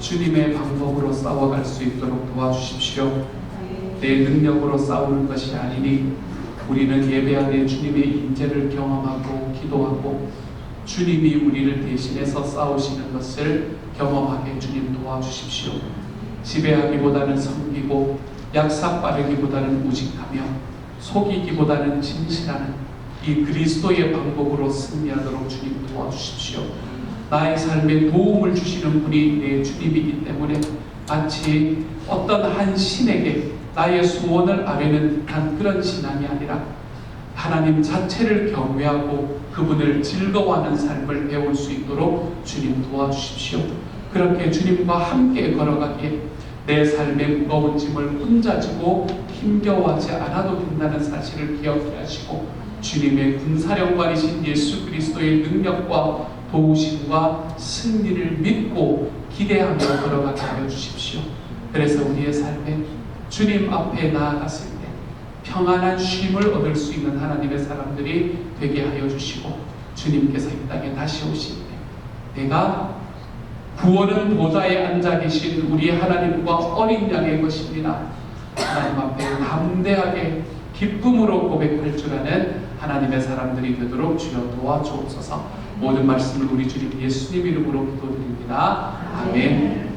Speaker 3: 주님의 방법으로 싸워갈 수 있도록 도와주십시오. 내 능력으로 싸우는 것이 아니니 우리는 예배 안에 주님의 임재를 경험하고 기도하고 주님이 우리를 대신해서 싸우시는 것을 경험하게 주님 도와주십시오. 지배하기보다는 섬기고 약삭 빠르기보다는 우직하며 속이기보다는 진실하는 이 그리스도의 방법으로 승리하도록 주님 도와주십시오. 나의 삶에 도움을 주시는 분이 내 주님이기 때문에 마치 어떤 한 신에게 나의 소원을 아뢰는 듯한 그런 신앙이 아니라 하나님 자체를 경외하고 그분을 즐거워하는 삶을 배울 수 있도록 주님 도와주십시오. 그렇게 주님과 함께 걸어가기에 내 삶의 무거운 짐을 혼자 지고 힘겨워하지 않아도 된다는 사실을 기억해 하시고 주님의 군사령관이신 예수 그리스도의 능력과 도우심과 승리를 믿고 기대하며 걸어가게 하여 주십시오. 그래서 우리의 삶에 주님 앞에 나아갔을 때 평안한 쉼을 얻을 수 있는 하나님의 사람들이 되게 하여 주시고 주님께서 이 땅에 다시 오실 때 내가 구원은 보좌에 앉아 계신 우리 하나님과 어린 양의 것입니다. 하나님 앞에 담대하게 기쁨으로 고백할 줄 아는 하나님의 사람들이 되도록 주여 도와주옵소서. 모든 말씀을 우리 주님 예수님 이름으로 기도드립니다. 아멘.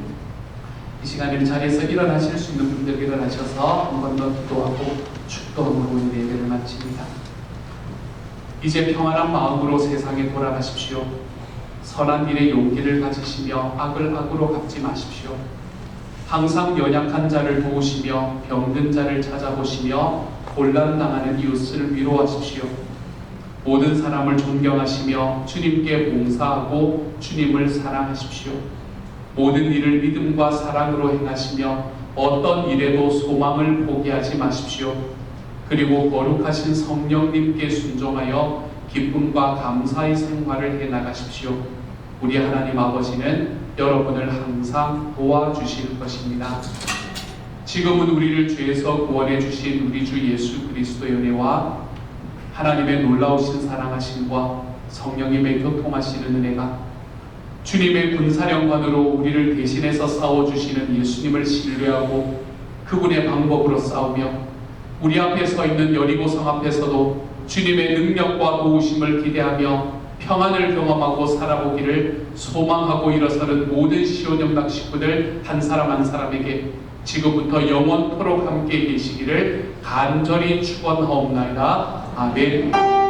Speaker 3: 이 시간에 자리에서 일어나실 수 있는 분들 일어나셔서 한 번 더 기도하고 축도함으로 오늘 예배를 마칩니다. 이제 평안한 마음으로 세상에 돌아가십시오. 선한 일에 용기를 가지시며 악을 악으로 갚지 마십시오. 항상 연약한 자를 도우시며 병든 자를 찾아보시며 곤란당하는 이웃을 위로하십시오. 모든 사람을 존경하시며 주님께 봉사하고 주님을 사랑하십시오. 모든 일을 믿음과 사랑으로 행하시며 어떤 일에도 소망을 포기하지 마십시오. 그리고 거룩하신 성령님께 순종하여 기쁨과 감사의 생활을 해나가십시오. 우리 하나님 아버지는 여러분을 항상 도와주실 것입니다. 지금은 우리를 죄에서 구원해 주신 우리 주 예수 그리스도의 은혜와 하나님의 놀라우신 사랑하심과 성령님의 교통하시는 은혜가 주님의 군사령관으로 우리를 대신해서 싸워주시는 예수님을 신뢰하고 그분의 방법으로 싸우며 우리 앞에 서 있는 여리고성 앞에서도 주님의 능력과 도우심을 기대하며 평안을 경험하고 살아보기를 소망하고 일어서는 모든 시온영당 식구들 한 사람 한 사람에게 지금부터 영원토록 함께 계시기를 간절히 축원하옵나이다. 아멘.